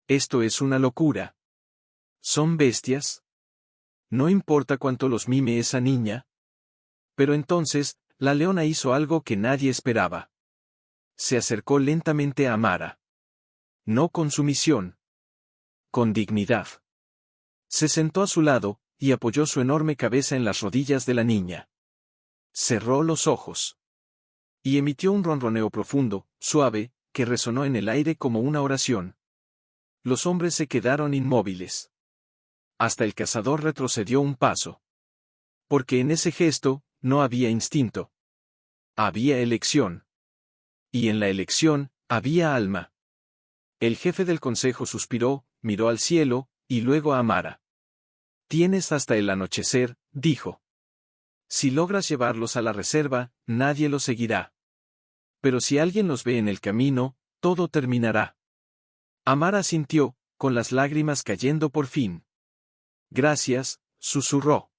Esto es una locura. ¿Son bestias? No importa cuánto los mime esa niña. Pero entonces, la leona hizo algo que nadie esperaba. Se acercó lentamente a Amara. No con sumisión. Con dignidad. Se sentó a su lado, y apoyó su enorme cabeza en las rodillas de la niña. Cerró los ojos. Y emitió un ronroneo profundo, suave, que resonó en el aire como una oración. Los hombres se quedaron inmóviles. Hasta el cazador retrocedió un paso. Porque en ese gesto, no había instinto. Había elección. Y en la elección, había alma. El jefe del consejo suspiró, miró al cielo, y luego a Amara. Tienes hasta el anochecer, dijo. Si logras llevarlos a la reserva, nadie los seguirá. Pero si alguien los ve en el camino, todo terminará. Amara asintió, con las lágrimas cayendo por fin. Gracias, susurró.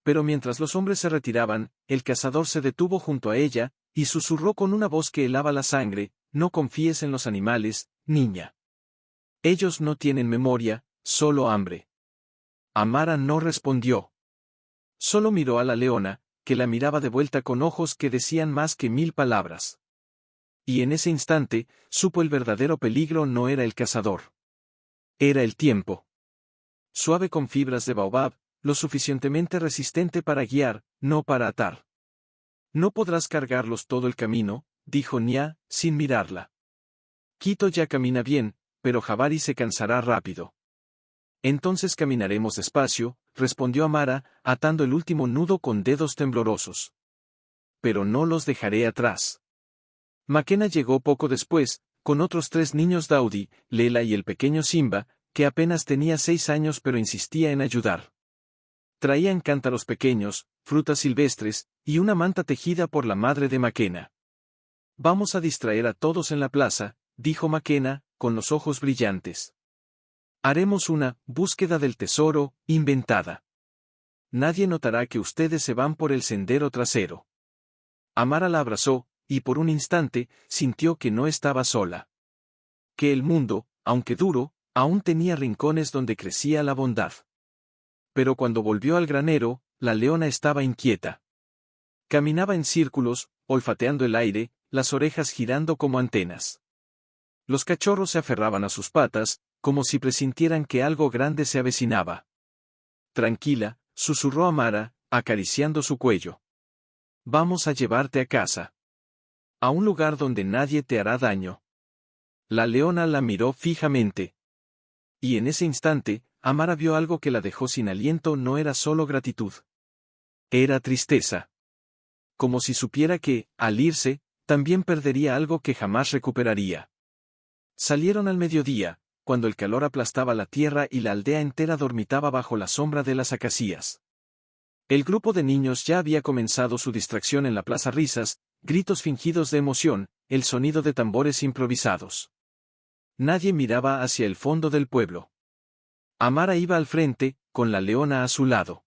Pero mientras los hombres se retiraban, el cazador se detuvo junto a ella, y susurró con una voz que helaba la sangre, no confíes en los animales, niña. Ellos no tienen memoria, solo hambre. Amara no respondió. Solo miró a la leona, que la miraba de vuelta con ojos que decían más que 1000 palabras. Y en ese instante, supo el verdadero peligro no era el cazador. Era el tiempo. Suave con fibras de baobab, lo suficientemente resistente para guiar, no para atar. No podrás cargarlos todo el camino, dijo Nia, sin mirarla. Quito ya camina bien, pero Jabari se cansará rápido. Entonces caminaremos despacio, respondió Amara, atando el último nudo con dedos temblorosos. Pero no los dejaré atrás. McKenna llegó poco después, con otros 3 niños Daudi, Lela y el pequeño Simba, que apenas tenía 6 años pero insistía en ayudar. Traían cántaros pequeños, frutas silvestres, y una manta tejida por la madre de McKenna. Vamos a distraer a todos en la plaza, dijo McKenna, con los ojos brillantes. Haremos una búsqueda del tesoro, inventada. Nadie notará que ustedes se van por el sendero trasero. Amara la abrazó, y por un instante, sintió que no estaba sola. Que el mundo, aunque duro, aún tenía rincones donde crecía la bondad. Pero cuando volvió al granero, la leona estaba inquieta. Caminaba en círculos, olfateando el aire, las orejas girando como antenas. Los cachorros se aferraban a sus patas, como si presintieran que algo grande se avecinaba. Tranquila, susurró Amara, acariciando su cuello. Vamos a llevarte a casa. A un lugar donde nadie te hará daño. La leona la miró fijamente. Y en ese instante, Amara vio algo que la dejó sin aliento. No era solo gratitud. Era tristeza. Como si supiera que, al irse, también perdería algo que jamás recuperaría. Salieron al mediodía, cuando el calor aplastaba la tierra y la aldea entera dormitaba bajo la sombra de las acacias. El grupo de niños ya había comenzado su distracción en la plaza, risas, gritos fingidos de emoción, el sonido de tambores improvisados. Nadie miraba hacia el fondo del pueblo. Amara iba al frente, con la leona a su lado.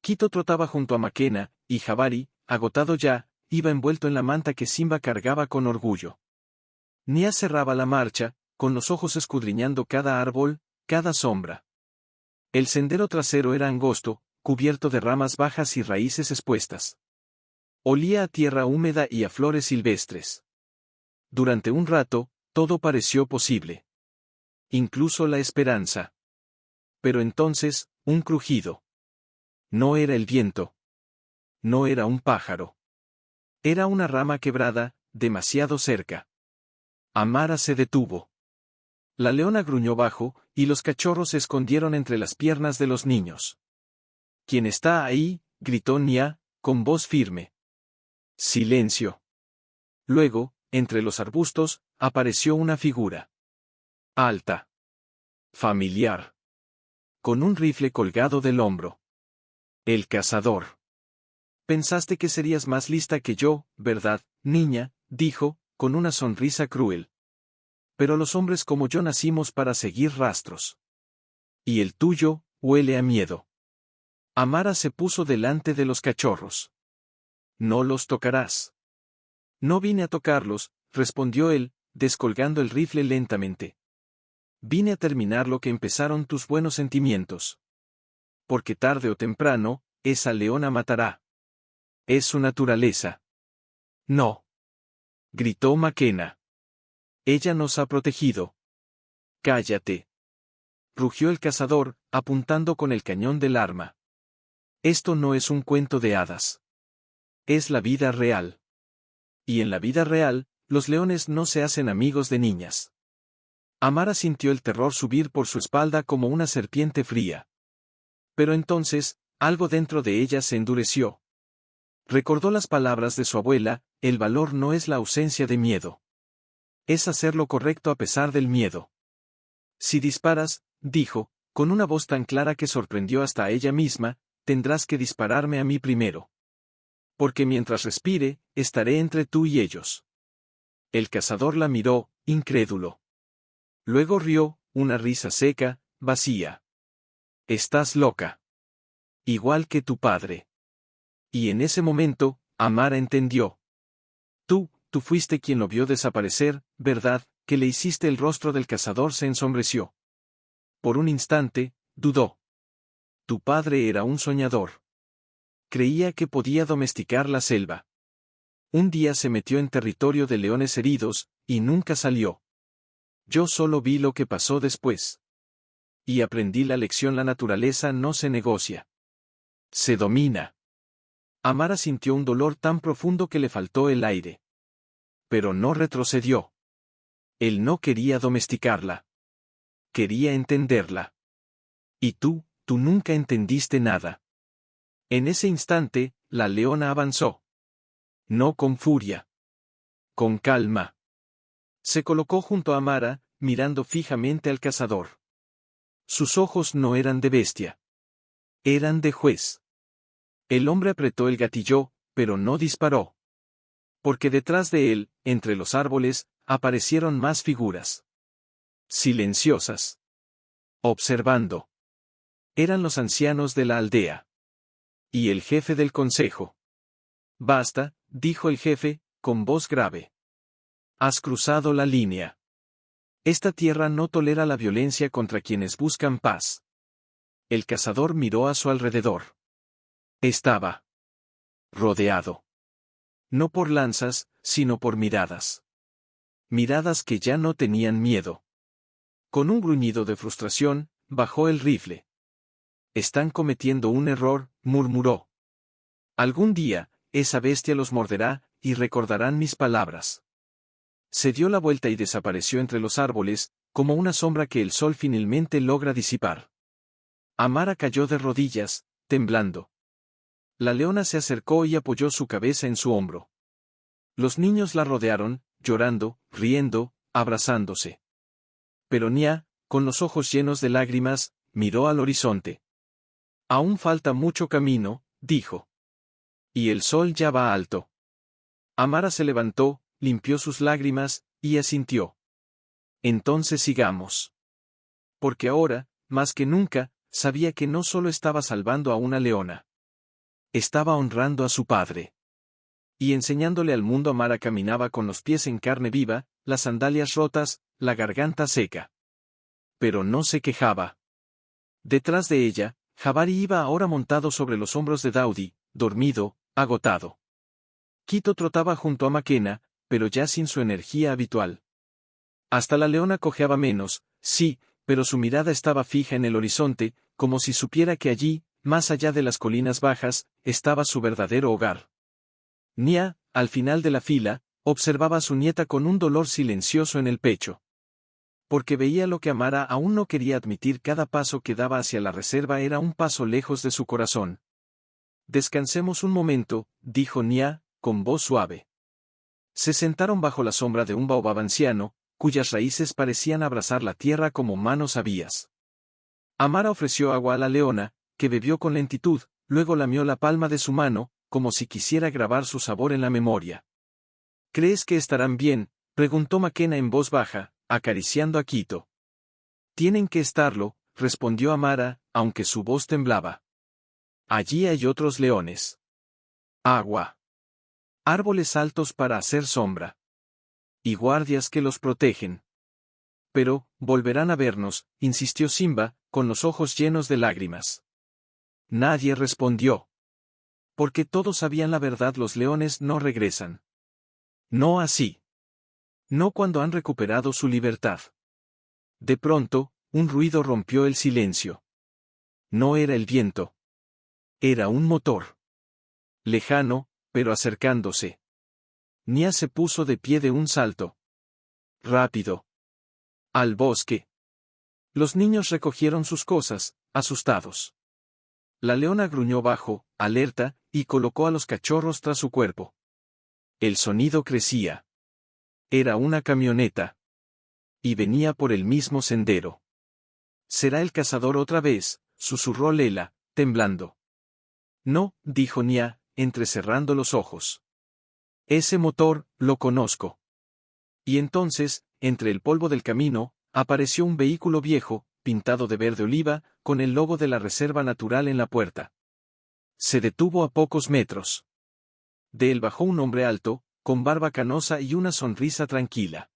Quito trotaba junto a Makena, y Jabari, agotado ya, iba envuelto en la manta que Simba cargaba con orgullo. Nia cerraba la marcha, con los ojos escudriñando cada árbol, cada sombra. El sendero trasero era angosto, cubierto de ramas bajas y raíces expuestas. Olía a tierra húmeda y a flores silvestres. Durante un rato, todo pareció posible. Incluso la esperanza. Pero entonces, un crujido. No era el viento. No era un pájaro. Era una rama quebrada, demasiado cerca. Amara se detuvo. La leona gruñó bajo, y los cachorros se escondieron entre las piernas de los niños. ¿Quién está ahí?, gritó Nia, con voz firme. Silencio. Luego, entre los arbustos, apareció una figura. Alta. Familiar. Con un rifle colgado del hombro. El cazador. Pensaste que serías más lista que yo, ¿verdad, niña?, dijo, con una sonrisa cruel. Pero los hombres como yo nacimos para seguir rastros. Y el tuyo, huele a miedo. Amara se puso delante de los cachorros. No los tocarás. No vine a tocarlos, respondió él, descolgando el rifle lentamente. Vine a terminar lo que empezaron tus buenos sentimientos. Porque tarde o temprano, esa leona matará. Es su naturaleza. No. Gritó Makena. Ella nos ha protegido. Cállate. Rugió el cazador, apuntando con el cañón del arma. Esto no es un cuento de hadas. Es la vida real. Y en la vida real, los leones no se hacen amigos de niñas. Amara sintió el terror subir por su espalda como una serpiente fría. Pero entonces, algo dentro de ella se endureció. Recordó las palabras de su abuela, el valor no es la ausencia de miedo. Es hacer lo correcto a pesar del miedo. Si disparas, dijo, con una voz tan clara que sorprendió hasta a ella misma, tendrás que dispararme a mí primero. Porque mientras respire, estaré entre tú y ellos. El cazador la miró, incrédulo. Luego rió, una risa seca, vacía. Estás loca. Igual que tu padre. Y en ese momento, Amara entendió. Tú fuiste quien lo vio desaparecer, ¿verdad?, que le hiciste. El rostro del cazador se ensombreció. Por un instante, dudó. Tu padre era un soñador. Creía que podía domesticar la selva. Un día se metió en territorio de leones heridos, y nunca salió. Yo solo vi lo que pasó después. Y aprendí la lección: la naturaleza no se negocia. Se domina. Amara sintió un dolor tan profundo que le faltó el aire. Pero no retrocedió. Él no quería domesticarla. Quería entenderla. Y tú nunca entendiste nada. En ese instante, la leona avanzó. No con furia. Con calma. Se colocó junto a Amara, mirando fijamente al cazador. Sus ojos no eran de bestia. Eran de juez. El hombre apretó el gatillo, pero no disparó. Porque detrás de él, entre los árboles, aparecieron más figuras. Silenciosas. Observando. Eran los ancianos de la aldea. Y el jefe del consejo. Basta, dijo el jefe, con voz grave. Has cruzado la línea. Esta tierra no tolera la violencia contra quienes buscan paz. El cazador miró a su alrededor. Estaba rodeado. No por lanzas, sino por miradas. Miradas que ya no tenían miedo. Con un gruñido de frustración, bajó el rifle. Están cometiendo un error, murmuró. Algún día, esa bestia los morderá, y recordarán mis palabras. Se dio la vuelta y desapareció entre los árboles, como una sombra que el sol finalmente logra disipar. Amara cayó de rodillas, temblando. La leona se acercó y apoyó su cabeza en su hombro. Los niños la rodearon, llorando, riendo, abrazándose. Pero Nia, con los ojos llenos de lágrimas, miró al horizonte. Aún falta mucho camino, dijo. Y el sol ya va alto. Amara se levantó, limpió sus lágrimas, y asintió. Entonces sigamos. Porque ahora, más que nunca, sabía que no solo estaba salvando a una leona. Estaba honrando a su padre. Y enseñándole al mundo. Amara caminaba con los pies en carne viva, las sandalias rotas, la garganta seca. Pero no se quejaba. Detrás de ella, Jabari iba ahora montado sobre los hombros de Daudi, dormido, agotado. Quito trotaba junto a Makena, pero ya sin su energía habitual. Hasta la leona cojeaba menos, sí, pero su mirada estaba fija en el horizonte, como si supiera que allí, más allá de las colinas bajas, estaba su verdadero hogar. Nia, al final de la fila, observaba a su nieta con un dolor silencioso en el pecho. Porque veía lo que Amara aún no quería admitir: cada paso que daba hacia la reserva era un paso lejos de su corazón. Descansemos un momento, dijo Nia, con voz suave. Se sentaron bajo la sombra de un baobab anciano, cuyas raíces parecían abrazar la tierra como manos sabias. Amara ofreció agua a la leona, que bebió con lentitud, luego lamió la palma de su mano, como si quisiera grabar su sabor en la memoria. ¿Crees que estarán bien?, preguntó Makena en voz baja, acariciando a Quito. Tienen que estarlo, respondió Amara, aunque su voz temblaba. Allí hay otros leones. Agua. Árboles altos para hacer sombra. Y guardias que los protegen. Pero, volverán a vernos, insistió Simba, con los ojos llenos de lágrimas. Nadie respondió. Porque todos sabían la verdad: los leones no regresan. No así. No cuando han recuperado su libertad. De pronto, un ruido rompió el silencio. No era el viento. Era un motor. Lejano, pero acercándose. Nia se puso de pie de un salto. Rápido. Al bosque. Los niños recogieron sus cosas, asustados. La leona gruñó bajo, alerta, y colocó a los cachorros tras su cuerpo. El sonido crecía. Era una camioneta. Y venía por el mismo sendero. «¿Será el cazador otra vez?», susurró Lela, temblando. «No», dijo Nia, entrecerrando los ojos. «Ese motor, lo conozco». Y entonces, entre el polvo del camino, apareció un vehículo viejo, pintado de verde oliva, con el logo de la Reserva Natural en la puerta. Se detuvo a pocos metros. De él bajó un hombre alto, con barba canosa y una sonrisa tranquila.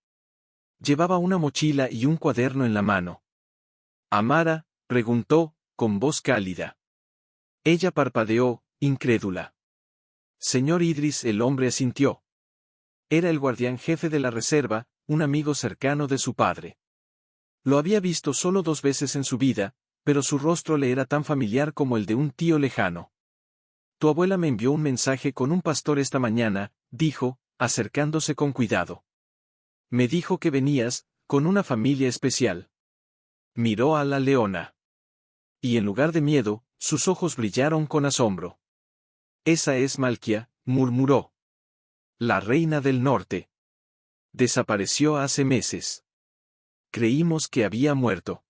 Llevaba una mochila y un cuaderno en la mano. «¿Amara?», preguntó, con voz cálida. Ella parpadeó, incrédula. «Señor Idris», el hombre asintió. Era el guardián jefe de la reserva, un amigo cercano de su padre. Lo había visto solo 2 veces en su vida, pero su rostro le era tan familiar como el de un tío lejano. «Tu abuela me envió un mensaje con un pastor esta mañana», dijo, acercándose con cuidado. «Me dijo que venías, con una familia especial». Miró a la leona. Y en lugar de miedo, sus ojos brillaron con asombro. «Esa es Malkia», murmuró. «La reina del norte. Desapareció hace meses. Creímos que había muerto».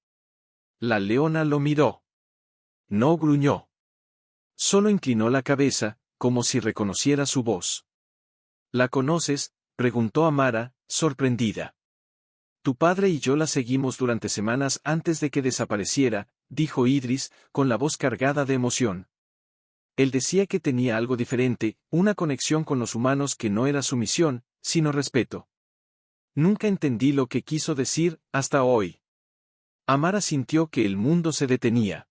La leona lo miró. No gruñó. Solo inclinó la cabeza, como si reconociera su voz. «¿La conoces?», preguntó Amara, sorprendida. «Tu padre y yo la seguimos durante semanas antes de que desapareciera», dijo Idris, con la voz cargada de emoción. Él decía que tenía algo diferente, una conexión con los humanos que no era su misión, sino respeto. Nunca entendí lo que quiso decir, hasta hoy. Amara sintió que el mundo se detenía.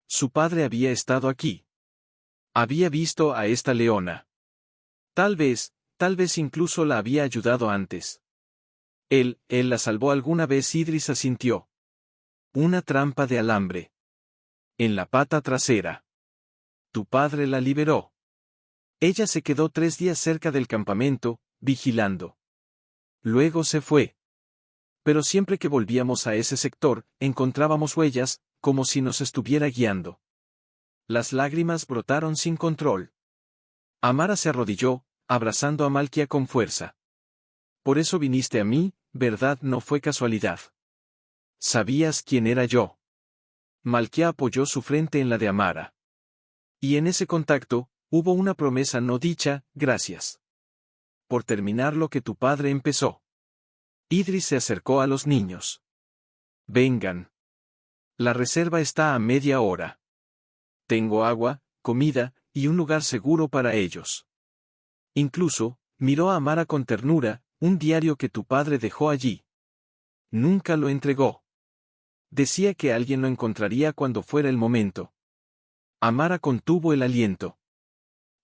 Su padre había estado aquí. Había visto a esta leona. Tal vez incluso la había ayudado antes. Él la salvó alguna vez. Idris asintió. Una trampa de alambre. En la pata trasera. Tu padre la liberó. Ella se quedó 3 días cerca del campamento, vigilando. Luego se fue. Pero siempre que volvíamos a ese sector, encontrábamos huellas, como si nos estuviera guiando. Las lágrimas brotaron sin control. Amara se arrodilló, abrazando a Malkia con fuerza. «Por eso viniste a mí, ¿verdad? No fue casualidad. ¿Sabías quién era yo?». Malkia apoyó su frente en la de Amara. Y en ese contacto, hubo una promesa no dicha: gracias por terminar lo que tu padre empezó. Idris se acercó a los niños. Vengan. La reserva está a media hora. Tengo agua, comida, y un lugar seguro para ellos. Incluso, miró a Amara con ternura: un diario que tu padre dejó allí. Nunca lo entregó. Decía que alguien lo encontraría cuando fuera el momento. Amara contuvo el aliento.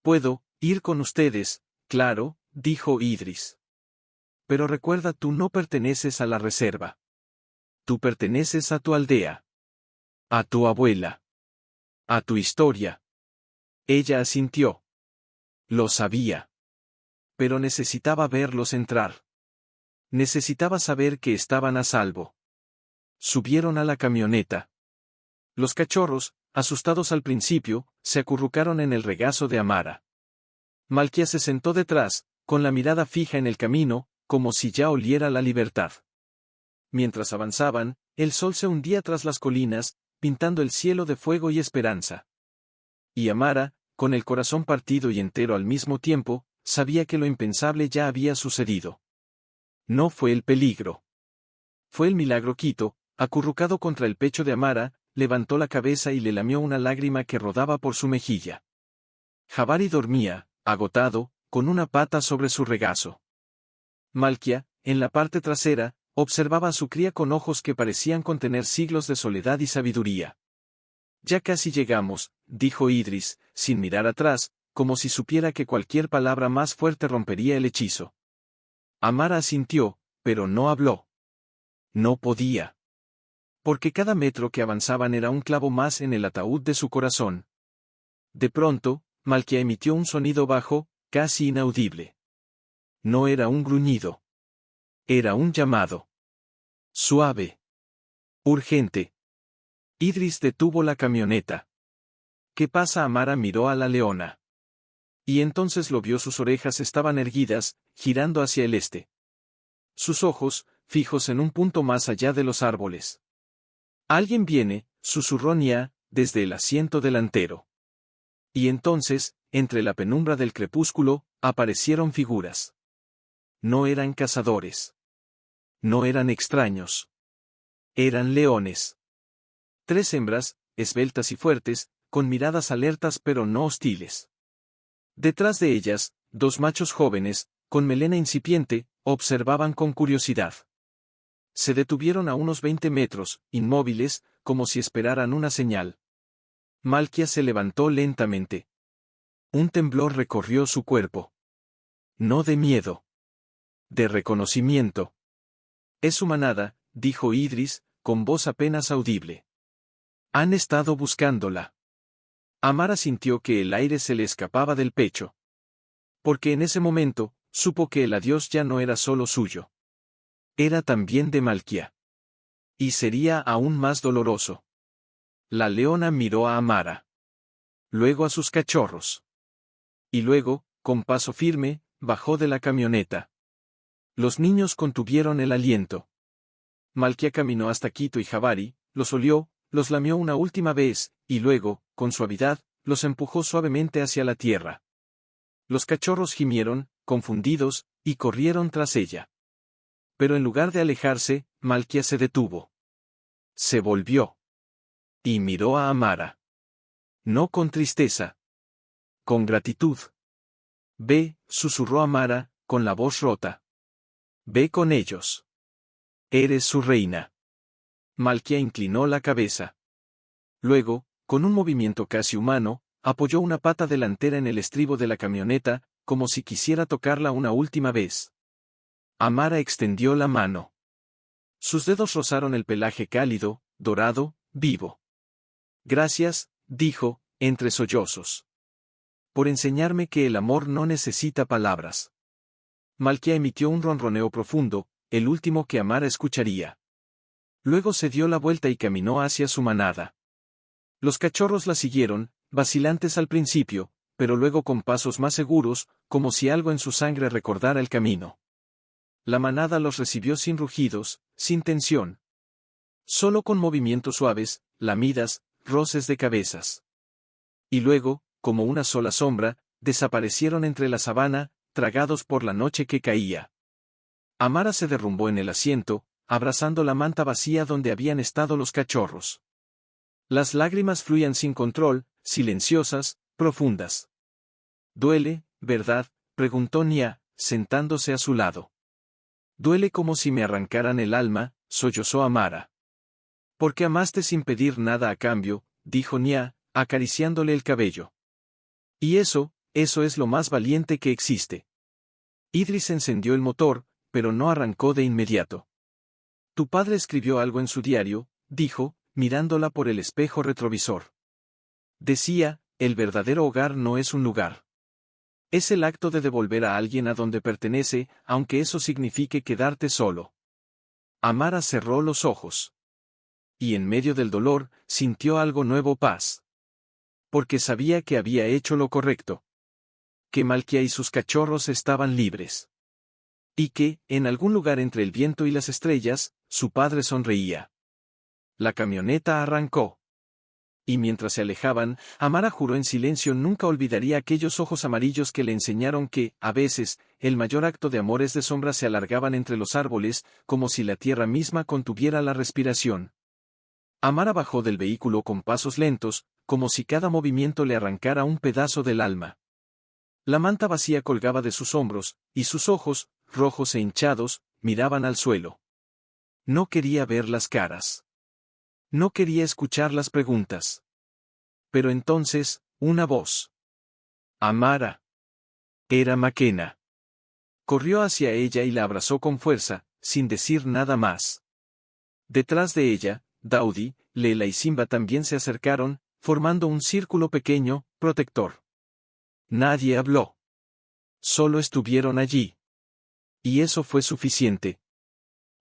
Puedo ir con ustedes, claro, dijo Idris. Pero recuerda, tú no perteneces a la reserva. Tú perteneces a tu aldea. A tu abuela. A tu historia. Ella asintió. Lo sabía. Pero necesitaba verlos entrar. Necesitaba saber que estaban a salvo. Subieron a la camioneta. Los cachorros, asustados al principio, se acurrucaron en el regazo de Amara. Malkia se sentó detrás, con la mirada fija en el camino, como si ya oliera la libertad. Mientras avanzaban, el sol se hundía tras las colinas, pintando el cielo de fuego y esperanza. Y Amara, con el corazón partido y entero al mismo tiempo, sabía que lo impensable ya había sucedido. No fue el peligro. Fue el milagro. Quito, acurrucado contra el pecho de Amara, levantó la cabeza y le lamió una lágrima que rodaba por su mejilla. Jabari dormía, agotado, con una pata sobre su regazo. Malkia, en la parte trasera, observaba a su cría con ojos que parecían contener siglos de soledad y sabiduría. Ya casi llegamos, dijo Idris, sin mirar atrás, como si supiera que cualquier palabra más fuerte rompería el hechizo. Amara asintió, pero no habló. No podía. Porque cada metro que avanzaban era un clavo más en el ataúd de su corazón. De pronto, Malkia emitió un sonido bajo, casi inaudible. No era un gruñido. Era un llamado. Suave. Urgente. Idris detuvo la camioneta. ¿Qué pasa? Amara miró a la leona. Y entonces lo vio: sus orejas estaban erguidas, girando hacia el este. Sus ojos, fijos en un punto más allá de los árboles. Alguien viene, susurró Nia, desde el asiento delantero. Y entonces, entre la penumbra del crepúsculo, aparecieron figuras. No eran cazadores. No eran extraños. Eran leones. 3 hembras, esbeltas y fuertes, con miradas alertas pero no hostiles. Detrás de ellas, 2 machos jóvenes, con melena incipiente, observaban con curiosidad. Se detuvieron a unos 20 metros, inmóviles, como si esperaran una señal. Malkia se levantó lentamente. Un temblor recorrió su cuerpo. No de miedo. De reconocimiento. Es su manada, dijo Idris, con voz apenas audible. Han estado buscándola. Amara sintió que el aire se le escapaba del pecho. Porque en ese momento, supo que el adiós ya no era solo suyo. Era también de Malkia. Y sería aún más doloroso. La leona miró a Amara. Luego a sus cachorros. Y luego, con paso firme, bajó de la camioneta. Los niños contuvieron el aliento. Malkia caminó hasta Quito y Jabari, los olió, los lamió una última vez, y luego, con suavidad, los empujó suavemente hacia la tierra. Los cachorros gimieron, confundidos, y corrieron tras ella. Pero en lugar de alejarse, Malkia se detuvo. Se volvió. Y miró a Amara. No con tristeza. Con gratitud. Ve, susurró Amara, con la voz rota. Ve con ellos. Eres su reina. Malkia inclinó la cabeza. Luego, con un movimiento casi humano, apoyó una pata delantera en el estribo de la camioneta, como si quisiera tocarla una última vez. Amara extendió la mano. Sus dedos rozaron el pelaje cálido, dorado, vivo. Gracias, dijo, entre sollozos. Por enseñarme que el amor no necesita palabras. Malkia emitió un ronroneo profundo, el último que Amara escucharía. Luego se dio la vuelta y caminó hacia su manada. Los cachorros la siguieron, vacilantes al principio, pero luego con pasos más seguros, como si algo en su sangre recordara el camino. La manada los recibió sin rugidos, sin tensión. Solo con movimientos suaves, lamidas, roces de cabezas. Y luego, como una sola sombra, desaparecieron entre la sabana, tragados por la noche que caía. Amara se derrumbó en el asiento, abrazando la manta vacía donde habían estado los cachorros. Las lágrimas fluían sin control, silenciosas, profundas. «¿Duele, verdad?», preguntó Nia, sentándose a su lado. «Duele como si me arrancaran el alma», sollozó Amara. «Porque amaste sin pedir nada a cambio», dijo Nia, acariciándole el cabello. «Y eso es lo más valiente que existe». Idris encendió el motor, pero no arrancó de inmediato. «Tu padre escribió algo en su diario», dijo, mirándola por el espejo retrovisor. Decía, el verdadero hogar no es un lugar. Es el acto de devolver a alguien a donde pertenece, aunque eso signifique quedarte solo. Amara cerró los ojos. Y en medio del dolor, sintió algo nuevo: paz. Porque sabía que había hecho lo correcto. Que Malkia y sus cachorros estaban libres. Y que, en algún lugar entre el viento y las estrellas, su padre sonreía. La camioneta arrancó. Y mientras se alejaban, Amara juró en silencio nunca olvidaría aquellos ojos amarillos que le enseñaron que, a veces, el mayor acto de amor es de sombras se alargaban entre los árboles, como si la tierra misma contuviera la respiración. Amara bajó del vehículo con pasos lentos, como si cada movimiento le arrancara un pedazo del alma. La manta vacía colgaba de sus hombros, y sus ojos, rojos e hinchados, miraban al suelo. No quería ver las caras. No quería escuchar las preguntas. Pero entonces, una voz. «Amara». Era Makena. Corrió hacia ella y la abrazó con fuerza, sin decir nada más. Detrás de ella, Daudi, Lela y Simba también se acercaron, formando un círculo pequeño, protector. Nadie habló. Solo estuvieron allí. Y eso fue suficiente.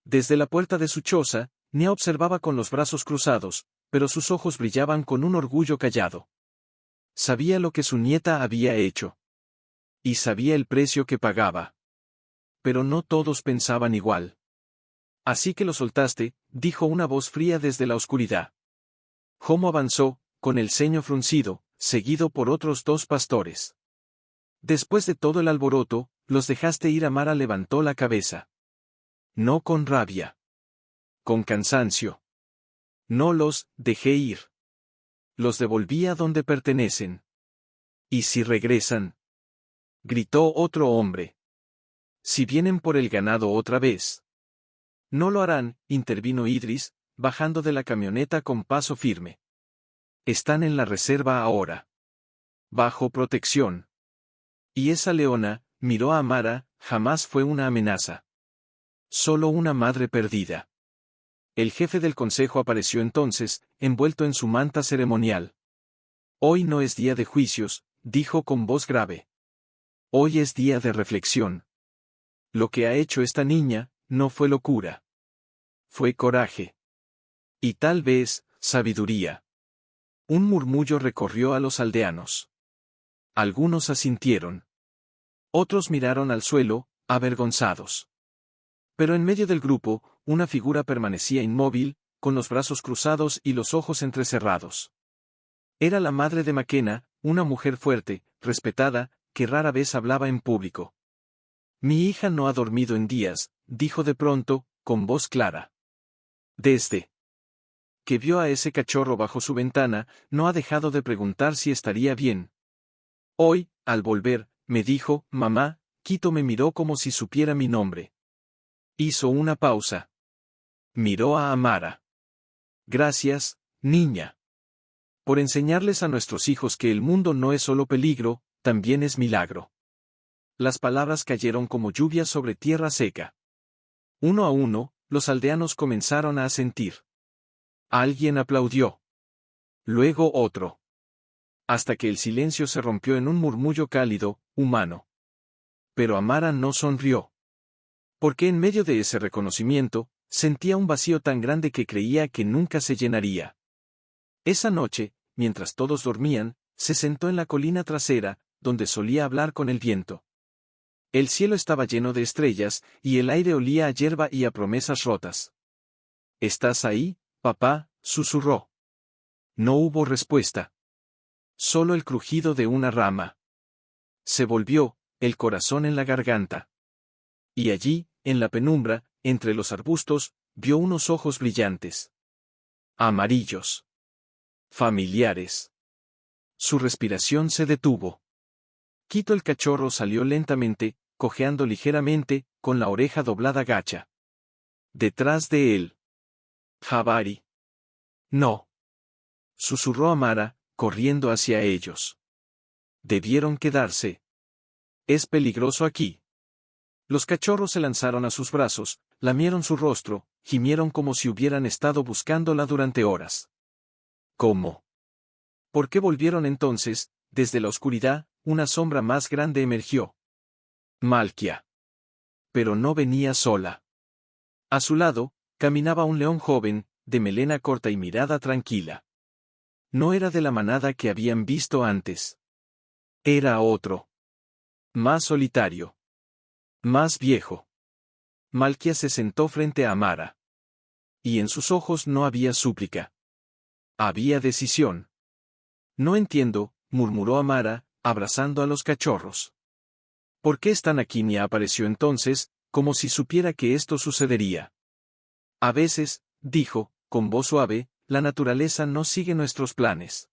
Desde la puerta de su choza, Nia observaba con los brazos cruzados, pero sus ojos brillaban con un orgullo callado. Sabía lo que su nieta había hecho. Y sabía el precio que pagaba. Pero no todos pensaban igual. «Así que lo soltaste», dijo una voz fría desde la oscuridad. Homo avanzó, con el ceño fruncido, seguido por otros dos pastores. «Después de todo el alboroto, los dejaste ir». Amara levantó la cabeza. No con rabia. Con cansancio. «No los dejé ir. Los devolví a donde pertenecen». «¿Y si regresan?», gritó otro hombre. «Si vienen por el ganado otra vez». «No lo harán», intervino Idris, bajando de la camioneta con paso firme. «Están en la reserva ahora. Bajo protección». Y esa leona, miró a Amara, jamás fue una amenaza. Solo una madre perdida. El jefe del consejo apareció entonces, envuelto en su manta ceremonial. «Hoy no es día de juicios», dijo con voz grave. «Hoy es día de reflexión. Lo que ha hecho esta niña, no fue locura. Fue coraje. Y tal vez, sabiduría». Un murmullo recorrió a los aldeanos. Algunos asintieron. Otros miraron al suelo, avergonzados. Pero en medio del grupo, una figura permanecía inmóvil, con los brazos cruzados y los ojos entrecerrados. Era la madre de Makena, una mujer fuerte, respetada, que rara vez hablaba en público. «Mi hija no ha dormido en días», dijo de pronto, con voz clara. «Desde que vio a ese cachorro bajo su ventana, no ha dejado de preguntar si estaría bien. Hoy, al volver, me dijo, mamá». Quito me miró como si supiera mi nombre. Hizo una pausa. Miró a Amara. «Gracias, niña. Por enseñarles a nuestros hijos que el mundo no es solo peligro, también es milagro». Las palabras cayeron como lluvia sobre tierra seca. Uno a uno, los aldeanos comenzaron a asentir. Alguien aplaudió. Luego otro. Hasta que el silencio se rompió en un murmullo cálido, humano. Pero Amara no sonrió. Porque en medio de ese reconocimiento, sentía un vacío tan grande que creía que nunca se llenaría. Esa noche, mientras todos dormían, se sentó en la colina trasera, donde solía hablar con el viento. El cielo estaba lleno de estrellas, y el aire olía a hierba y a promesas rotas. «¿Estás ahí, papá?», susurró. No hubo respuesta. Solo el crujido de una rama. Se volvió, el corazón en la garganta. Y allí, en la penumbra, entre los arbustos, vio unos ojos brillantes. Amarillos. Familiares. Su respiración se detuvo. Quito el cachorro salió lentamente, cojeando ligeramente, con la oreja doblada gacha. Detrás de él. Jabari. No. Susurró Amara, corriendo hacia ellos. Debieron quedarse. Es peligroso aquí. Los cachorros se lanzaron a sus brazos, lamieron su rostro, gimieron como si hubieran estado buscándola durante horas. ¿Cómo? ¿Por qué volvieron entonces? Desde la oscuridad, una sombra más grande emergió. Malkia. Pero no venía sola. A su lado, caminaba un león joven, de melena corta y mirada tranquila. No era de la manada que habían visto antes. Era otro. Más solitario. Más viejo. Malkia se sentó frente a Amara. Y en sus ojos no había súplica. Había decisión. No entiendo, murmuró Amara, abrazando a los cachorros. ¿Por qué están aquí? Nia apareció entonces, como si supiera que esto sucedería. A veces, dijo, con voz suave, la naturaleza no sigue nuestros planes.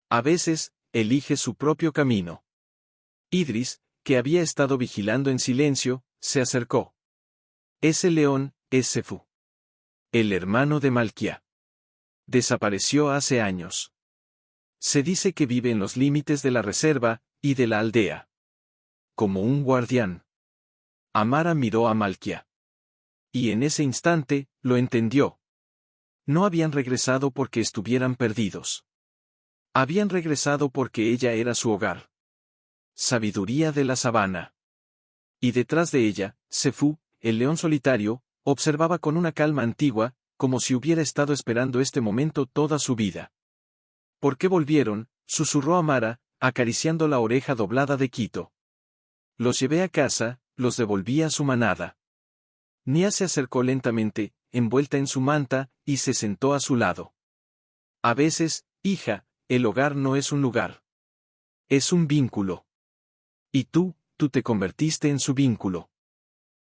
A veces, elige su propio camino. Idris, que había estado vigilando en silencio, se acercó. Ese león, es Sefu. El hermano de Malkia. Desapareció hace años. Se dice que vive en los límites de la reserva, y de la aldea. Como un guardián. Amara miró a Malkia. Y en ese instante, lo entendió. No habían regresado porque estuvieran perdidos. Habían regresado porque ella era su hogar. Sabiduría de la sabana. Y detrás de ella, Sefu, el león solitario, observaba con una calma antigua, como si hubiera estado esperando este momento toda su vida. ¿Por qué volvieron?, susurró Amara, acariciando la oreja doblada de Quito. Los llevé a casa, los devolví a su manada. Nia se acercó lentamente, envuelta en su manta, y se sentó a su lado. A veces, hija, el hogar no es un lugar. Es un vínculo. Y tú te convertiste en su vínculo.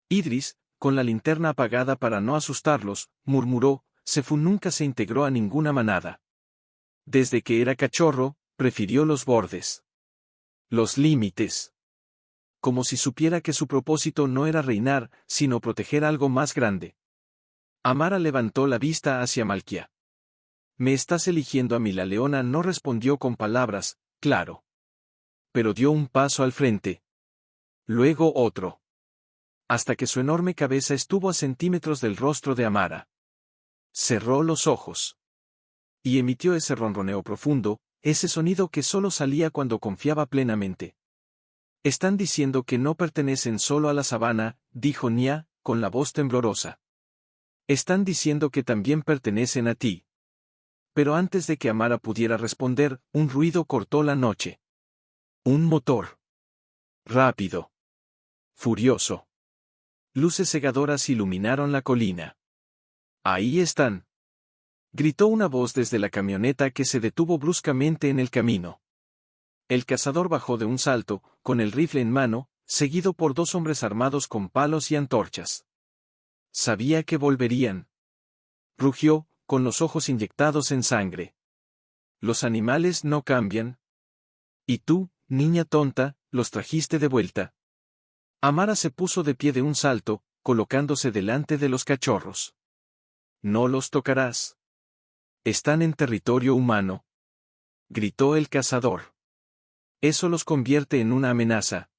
Idris, con la linterna apagada para no asustarlos, murmuró, Sefu nunca se integró a ninguna manada. Desde que era cachorro, prefirió los bordes. Los límites. Como si supiera que su propósito no era reinar, sino proteger algo más grande. Amara levantó la vista hacia Malkia. ¿Me estás eligiendo a mí? La leona no respondió con palabras, claro. Pero dio un paso al frente. Luego otro. Hasta que su enorme cabeza estuvo a centímetros del rostro de Amara. Cerró los ojos. Y emitió ese ronroneo profundo, ese sonido que solo salía cuando confiaba plenamente. Están diciendo que no pertenecen solo a la sabana, dijo Nia, con la voz temblorosa. Están diciendo que también pertenecen a ti. Pero antes de que Amara pudiera responder, un ruido cortó la noche. Un motor. Rápido. Furioso. Luces cegadoras iluminaron la colina. Ahí están. Gritó una voz desde la camioneta que se detuvo bruscamente en el camino. El cazador bajó de un salto, con el rifle en mano, seguido por dos hombres armados con palos y antorchas. Sabía que volverían. Rugió, con los ojos inyectados en sangre. Los animales no cambian. Y tú, niña tonta, los trajiste de vuelta. Amara se puso de pie de un salto, colocándose delante de los cachorros. No los tocarás. Están en territorio humano. Gritó el cazador. Eso los convierte en una amenaza.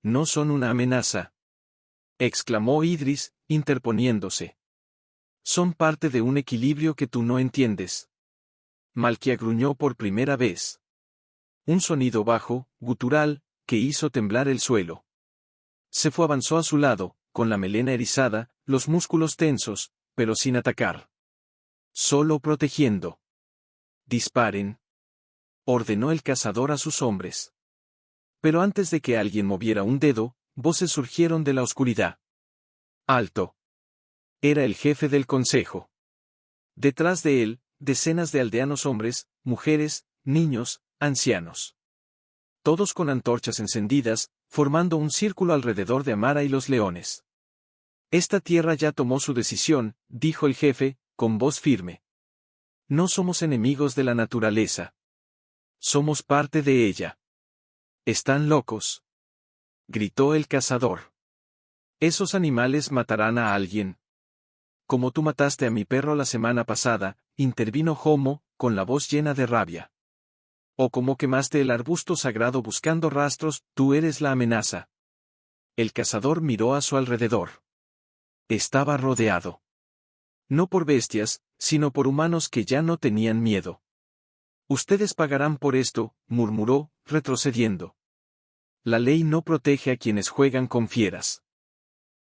No son una amenaza. Exclamó Idris, interponiéndose. Son parte de un equilibrio que tú no entiendes. Malkia gruñó por primera vez. Un sonido bajo, gutural, que hizo temblar el suelo. Sefu avanzó a su lado, con la melena erizada, los músculos tensos, pero sin atacar. Solo protegiendo. Disparen. Ordenó el cazador a sus hombres. Pero antes de que alguien moviera un dedo, voces surgieron de la oscuridad. ¡Alto! Era el jefe del consejo. Detrás de él, decenas de aldeanos hombres, mujeres, niños, ancianos. Todos con antorchas encendidas, formando un círculo alrededor de Amara y los leones. Esta tierra ya tomó su decisión, dijo el jefe, con voz firme. No somos enemigos de la naturaleza. Somos parte de ella. ¿Están locos?, gritó el cazador. Esos animales matarán a alguien. Como tú mataste a mi perro la semana pasada, intervino Homo, con la voz llena de rabia. O como quemaste el arbusto sagrado buscando rastros, tú eres la amenaza. El cazador miró a su alrededor. Estaba rodeado. No por bestias, sino por humanos que ya no tenían miedo. Ustedes pagarán por esto, murmuró, retrocediendo. La ley no protege a quienes juegan con fieras.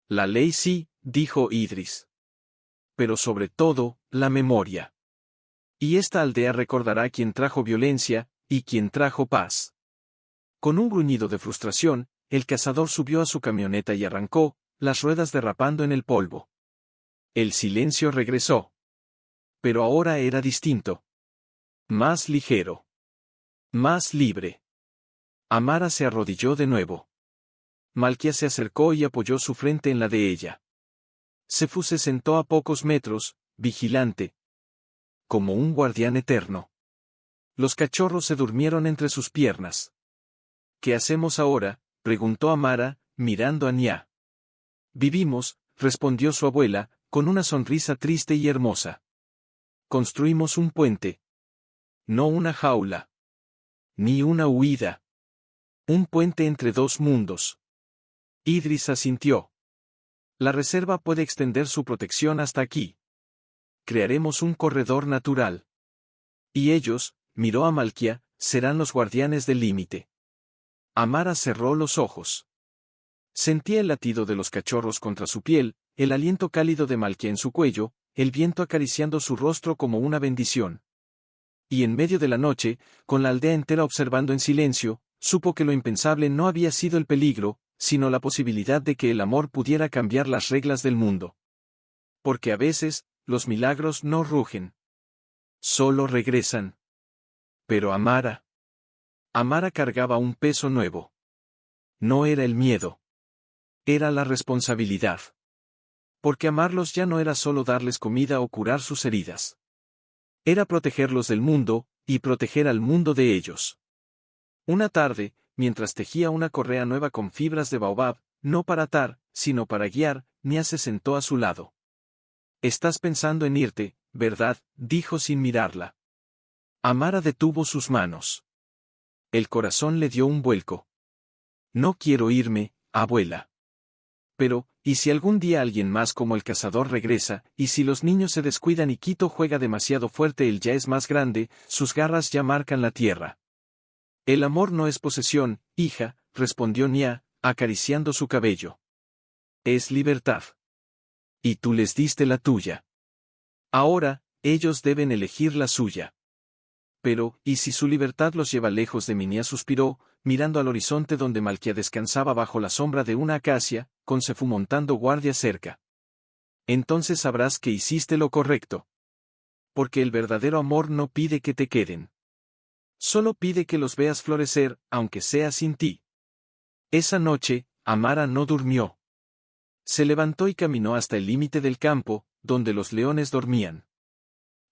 La ley sí, dijo Idris. Pero sobre todo, la memoria. Y esta aldea recordará quién trajo violencia, y quién trajo paz. Con un gruñido de frustración, el cazador subió a su camioneta y arrancó, las ruedas derrapando en el polvo. El silencio regresó. Pero ahora era distinto. Más ligero. Más libre. Amara se arrodilló de nuevo. Malkia se acercó y apoyó su frente en la de ella. Sefu se sentó a pocos metros, vigilante. Como un guardián eterno. Los cachorros se durmieron entre sus piernas. ¿Qué hacemos ahora?, preguntó Amara, mirando a Nya. Vivimos, respondió su abuela, con una sonrisa triste y hermosa. Construimos un puente. No una jaula. Ni una huida. Un puente entre dos mundos. Idris asintió. La reserva puede extender su protección hasta aquí. Crearemos un corredor natural. Y ellos, miró a Malkia, serán los guardianes del límite. Amara cerró los ojos. Sentía el latido de los cachorros contra su piel, el aliento cálido de Malkia en su cuello, el viento acariciando su rostro como una bendición. Y en medio de la noche, con la aldea entera observando en silencio, supo que lo impensable no había sido el peligro, sino la posibilidad de que el amor pudiera cambiar las reglas del mundo. Porque a veces, los milagros no rugen. Solo regresan. Pero Amara cargaba un peso nuevo. No era el miedo. Era la responsabilidad. Porque amarlos ya no era solo darles comida o curar sus heridas. Era protegerlos del mundo, y proteger al mundo de ellos. Una tarde, mientras tejía una correa nueva con fibras de baobab, no para atar, sino para guiar, Nya se sentó a su lado. Estás pensando en irte, ¿verdad?, dijo sin mirarla. Amara detuvo sus manos. El corazón le dio un vuelco. No quiero irme, abuela. Pero, ¿y si algún día alguien más como el cazador regresa, y si los niños se descuidan y Quito juega demasiado fuerte? Él ya es más grande, sus garras ya marcan la tierra. El amor no es posesión, hija, respondió Nya, acariciando su cabello. Es libertad. Y tú les diste la tuya. Ahora, ellos deben elegir la suya. Pero, ¿y si su libertad los lleva lejos de mí? Nya suspiró, mirando al horizonte donde Malkia descansaba bajo la sombra de una acacia, con Sefu montando guardia cerca. Entonces sabrás que hiciste lo correcto. Porque el verdadero amor no pide que te queden. Solo pide que los veas florecer, aunque sea sin ti. Esa noche, Amara no durmió. Se levantó y caminó hasta el límite del campo, donde los leones dormían.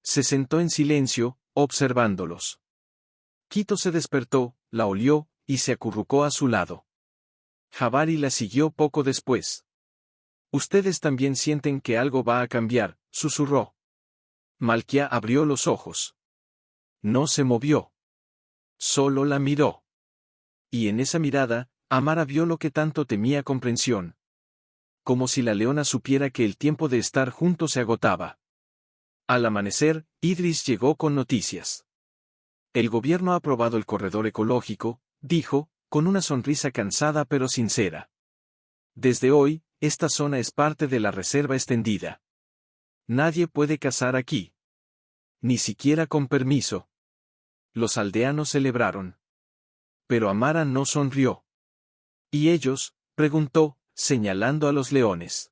Se sentó en silencio, observándolos. Quito se despertó, la olió, y se acurrucó a su lado. Jabari la siguió poco después. Ustedes también sienten que algo va a cambiar, susurró. Malkia abrió los ojos. No se movió. Solo la miró. Y en esa mirada, Amara vio lo que tanto temía: comprensión. Como si la leona supiera que el tiempo de estar juntos se agotaba. Al amanecer, Idris llegó con noticias. El gobierno ha aprobado el corredor ecológico, dijo, con una sonrisa cansada pero sincera. Desde hoy, esta zona es parte de la reserva extendida. Nadie puede cazar aquí. Ni siquiera con permiso. Los aldeanos celebraron. Pero Amara no sonrió. ¿Y ellos?, preguntó, señalando a los leones.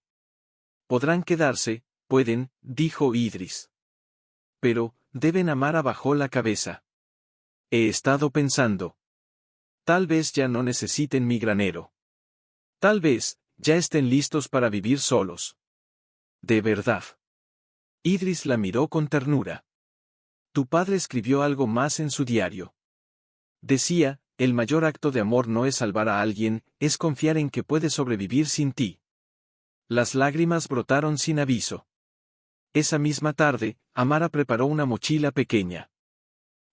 Podrán quedarse, pueden, dijo Idris. Pero, deben. Amara bajó la cabeza. He estado pensando. Tal vez ya no necesiten mi granero. Tal vez, ya estén listos para vivir solos. De verdad. Idris la miró con ternura. Tu padre escribió algo más en su diario. Decía, el mayor acto de amor no es salvar a alguien, es confiar en que puede sobrevivir sin ti. Las lágrimas brotaron sin aviso. Esa misma tarde, Amara preparó una mochila pequeña.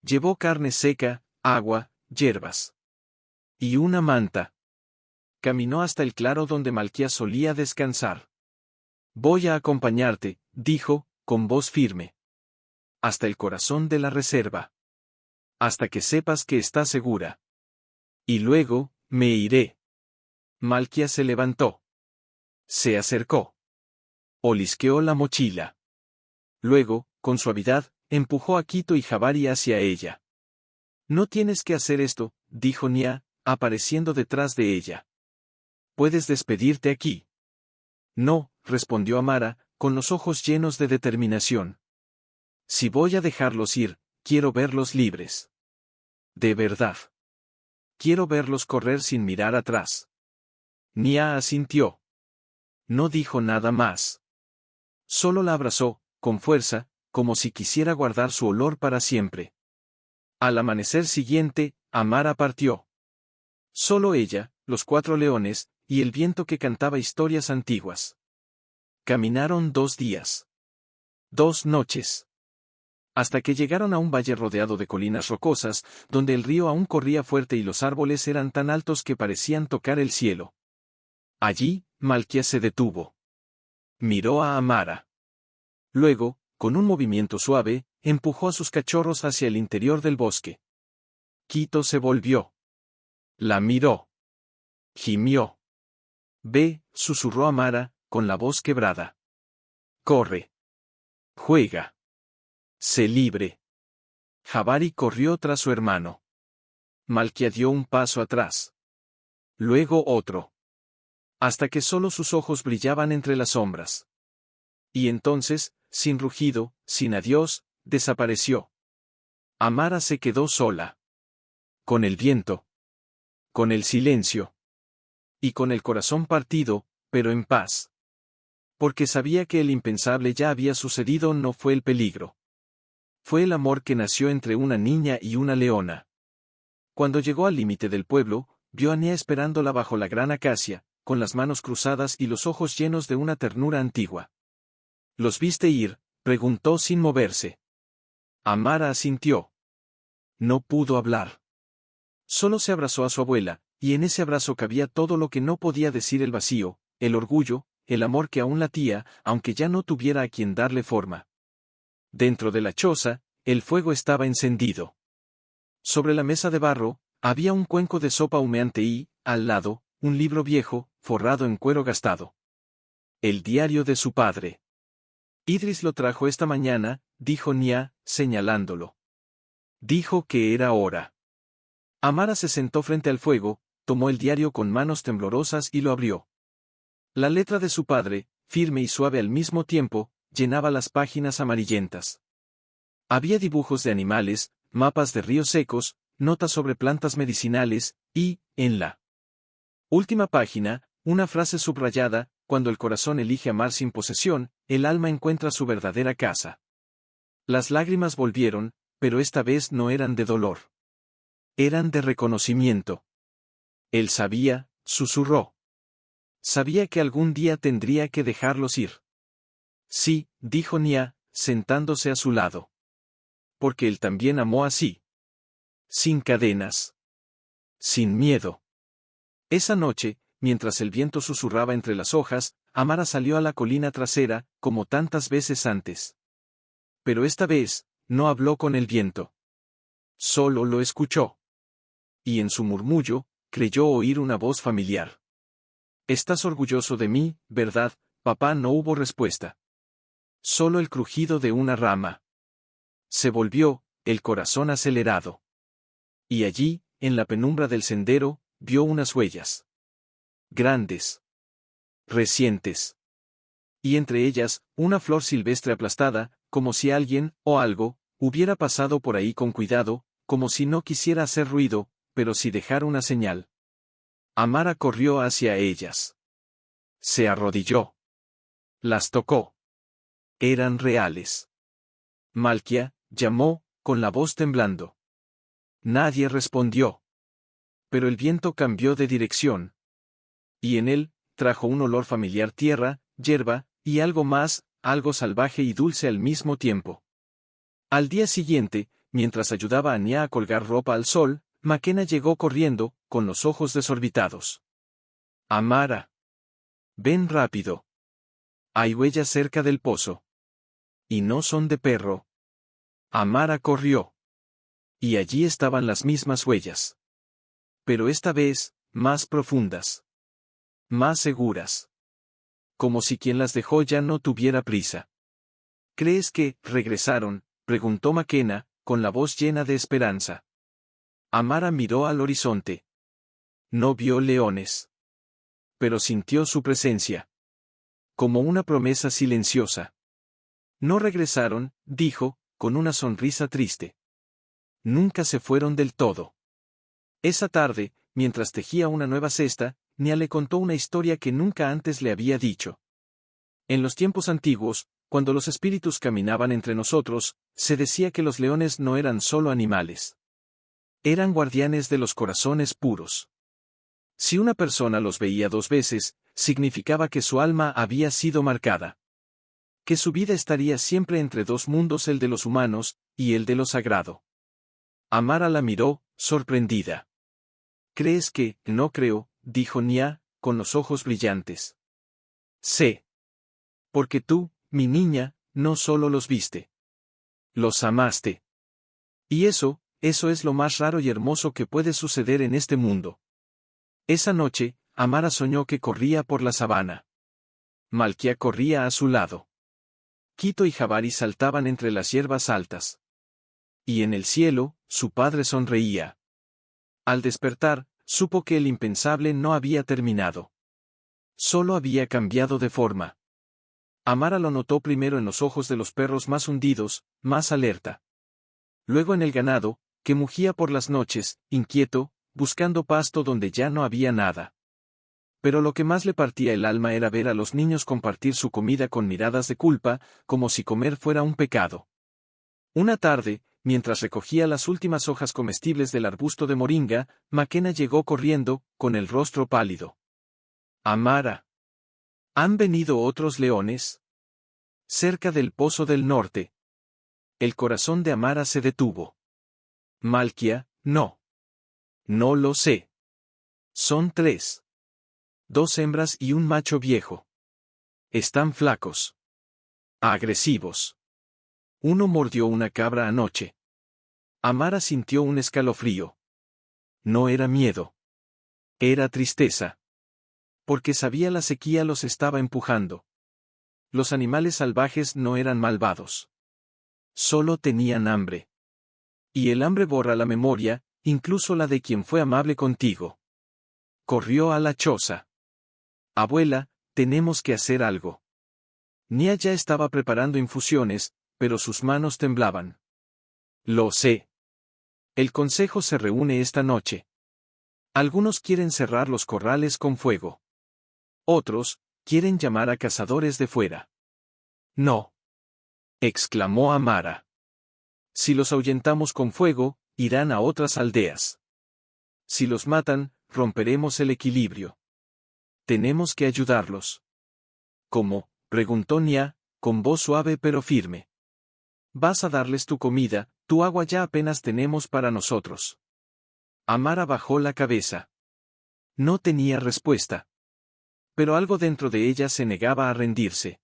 Llevó carne seca, agua, hierbas. Y una manta. Caminó hasta el claro donde Malquía solía descansar. Voy a acompañarte, dijo, con voz firme. Hasta el corazón de la reserva. Hasta que sepas que está segura. Y luego, me iré. Malquía se levantó. Se acercó. Olisqueó la mochila. Luego, con suavidad, empujó a Quito y Jabari hacia ella. No tienes que hacer esto, dijo Nia, apareciendo detrás de ella. Puedes despedirte aquí. No, respondió Amara, con los ojos llenos de determinación. Si voy a dejarlos ir, quiero verlos libres. De verdad. Quiero verlos correr sin mirar atrás. Nia asintió. No dijo nada más. Solo la abrazó, con fuerza, como si quisiera guardar su olor para siempre. Al amanecer siguiente, Amara partió. Solo ella, los 4 leones, y el viento que cantaba historias antiguas. Caminaron 2 días. 2 noches. Hasta que llegaron a un valle rodeado de colinas rocosas, donde el río aún corría fuerte y los árboles eran tan altos que parecían tocar el cielo. Allí, Malquía se detuvo. Miró a Amara. Luego, con un movimiento suave, empujó a sus cachorros hacia el interior del bosque. Quito se volvió. La miró. Gimió. Ve, susurró Amara, con la voz quebrada. Corre. Juega. Sé libre. Jabari corrió tras su hermano. Malquía dio un paso atrás. Luego otro. Hasta que solo sus ojos brillaban entre las sombras. Y entonces, sin rugido, sin adiós, desapareció. Amara se quedó sola. Con el viento. Con el silencio. Y con el corazón partido, pero en paz. Porque sabía que el impensable ya había sucedido, no fue el peligro. Fue el amor que nació entre una niña y una leona. Cuando llegó al límite del pueblo, vio a Nia esperándola bajo la gran acacia, con las manos cruzadas y los ojos llenos de una ternura antigua. ¿Los viste ir?, preguntó sin moverse. Amara asintió. No pudo hablar. Solo se abrazó a su abuela, y en ese abrazo cabía todo lo que no podía decir el vacío, el orgullo, el amor que aún latía, aunque ya no tuviera a quien darle forma. Dentro de la choza, el fuego estaba encendido. Sobre la mesa de barro, había un cuenco de sopa humeante y, al lado, un libro viejo, forrado en cuero gastado. El diario de su padre. Idris lo trajo esta mañana, dijo Nia, señalándolo. Dijo que era hora. Amara se sentó frente al fuego, tomó el diario con manos temblorosas y lo abrió. La letra de su padre, firme y suave al mismo tiempo, llenaba las páginas amarillentas. Había dibujos de animales, mapas de ríos secos, notas sobre plantas medicinales, y, en la última página, una frase subrayada: cuando el corazón elige amar sin posesión, el alma encuentra su verdadera casa. Las lágrimas volvieron, pero esta vez no eran de dolor. Eran de reconocimiento. Él sabía, susurró. Sabía que algún día tendría que dejarlos ir. Sí, dijo Nia, sentándose a su lado. Porque él también amó así. Sin cadenas. Sin miedo. Esa noche, mientras el viento susurraba entre las hojas, Amara salió a la colina trasera, como tantas veces antes. Pero esta vez, no habló con el viento. Solo lo escuchó. Y en su murmullo, creyó oír una voz familiar. «Estás orgulloso de mí, ¿verdad, papá?» No hubo respuesta. Solo el crujido de una rama. Se volvió, el corazón acelerado. Y allí, en la penumbra del sendero, vio unas huellas. Grandes. Recientes. Y entre ellas, una flor silvestre aplastada, como si alguien, o algo, hubiera pasado por ahí con cuidado, como si no quisiera hacer ruido, pero sí dejar una señal. Amara corrió hacia ellas. Se arrodilló. Las tocó. Eran reales. Malkia, llamó, con la voz temblando. Nadie respondió. Pero el viento cambió de dirección. Y en él, trajo un olor familiar: tierra, hierba, y algo más, algo salvaje y dulce al mismo tiempo. Al día siguiente, mientras ayudaba a Nia a colgar ropa al sol, Makena llegó corriendo, con los ojos desorbitados. Amara. Ven rápido. Hay huellas cerca del pozo. Y no son de perro. Amara corrió. Y allí estaban las mismas huellas. Pero esta vez, más profundas. Más seguras. Como si quien las dejó ya no tuviera prisa. ¿Crees que regresaron?, preguntó Makena, con la voz llena de esperanza. Amara miró al horizonte. No vio leones. Pero sintió su presencia. Como una promesa silenciosa. No regresaron, dijo, con una sonrisa triste. Nunca se fueron del todo. Esa tarde, mientras tejía una nueva cesta, Nia le contó una historia que nunca antes le había dicho. En los tiempos antiguos, cuando los espíritus caminaban entre nosotros, se decía que los leones no eran solo animales. Eran guardianes de los corazones puros. Si una persona los veía 2 veces, significaba que su alma había sido marcada. Que su vida estaría siempre entre 2 mundos: el de los humanos, y el de lo sagrado. Amara la miró, sorprendida. ¿Crees que? No creo, dijo Nia, con los ojos brillantes. Sé. Porque tú, mi niña, no solo los viste. Los amaste. Y eso es lo más raro y hermoso que puede suceder en este mundo. Esa noche, Amara soñó que corría por la sabana. Malkia corría a su lado. Quito y Jabari saltaban entre las hierbas altas. Y en el cielo, su padre sonreía. Al despertar, supo que el impensable no había terminado. Solo había cambiado de forma. Amara lo notó primero en los ojos de los perros, más hundidos, más alerta. Luego en el ganado, que mugía por las noches, inquieto, buscando pasto donde ya no había nada. Pero lo que más le partía el alma era ver a los niños compartir su comida con miradas de culpa, como si comer fuera un pecado. Una tarde, mientras recogía las últimas hojas comestibles del arbusto de moringa, Makena llegó corriendo, con el rostro pálido. Amara. ¿Han venido otros leones? Cerca del pozo del norte. El corazón de Amara se detuvo. Malkia, no. No lo sé. Son 3. 2 hembras y un macho viejo. Están flacos. Agresivos. Uno mordió una cabra anoche. Amara sintió un escalofrío. No era miedo. Era tristeza. Porque sabía la sequía los estaba empujando. Los animales salvajes no eran malvados. Solo tenían hambre. Y el hambre borra la memoria, incluso la de quien fue amable contigo. Corrió a la choza. Abuela, tenemos que hacer algo. Nia ya estaba preparando infusiones, pero sus manos temblaban. Lo sé. El consejo se reúne esta noche. Algunos quieren cerrar los corrales con fuego. Otros, quieren llamar a cazadores de fuera. No. Exclamó Amara. Si los ahuyentamos con fuego, irán a otras aldeas. Si los matan, romperemos el equilibrio. Tenemos que ayudarlos. ¿Cómo?, preguntó Nia, con voz suave pero firme. Vas a darles tu comida, tu agua ya apenas tenemos para nosotros. Amara bajó la cabeza. No tenía respuesta. Pero algo dentro de ella se negaba a rendirse.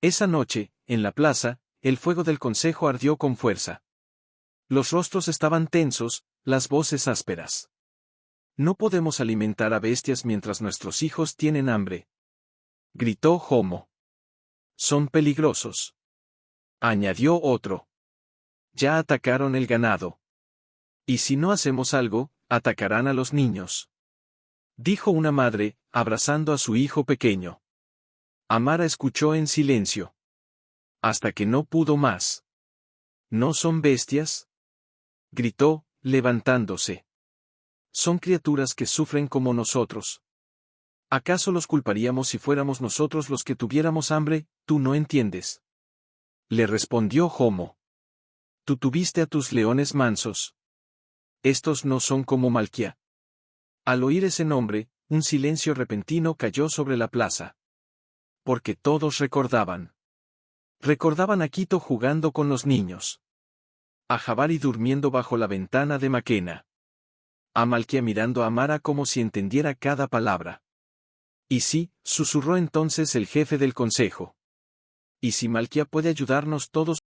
Esa noche, en la plaza, el fuego del consejo ardió con fuerza. Los rostros estaban tensos, las voces ásperas. No podemos alimentar a bestias mientras nuestros hijos tienen hambre. Gritó Homo. Son peligrosos. Añadió otro. Ya atacaron el ganado. Y si no hacemos algo, atacarán a los niños. Dijo una madre, abrazando a su hijo pequeño. Amara escuchó en silencio. Hasta que no pudo más. ¿No son bestias? gritó, levantándose. Son criaturas que sufren como nosotros. ¿Acaso los culparíamos si fuéramos nosotros los que tuviéramos hambre? Tú no entiendes. Le respondió Homo. Tú tuviste a tus leones mansos. Estos no son como Malquia. Al oír ese nombre, un silencio repentino cayó sobre la plaza. Porque todos recordaban. Recordaban a Quito jugando con los niños. A Jabari durmiendo bajo la ventana de Maquena. A Malquia mirando a Mara como si entendiera cada palabra. Y sí, susurró entonces el jefe del consejo. ¿Y si Malquia puede ayudarnos todos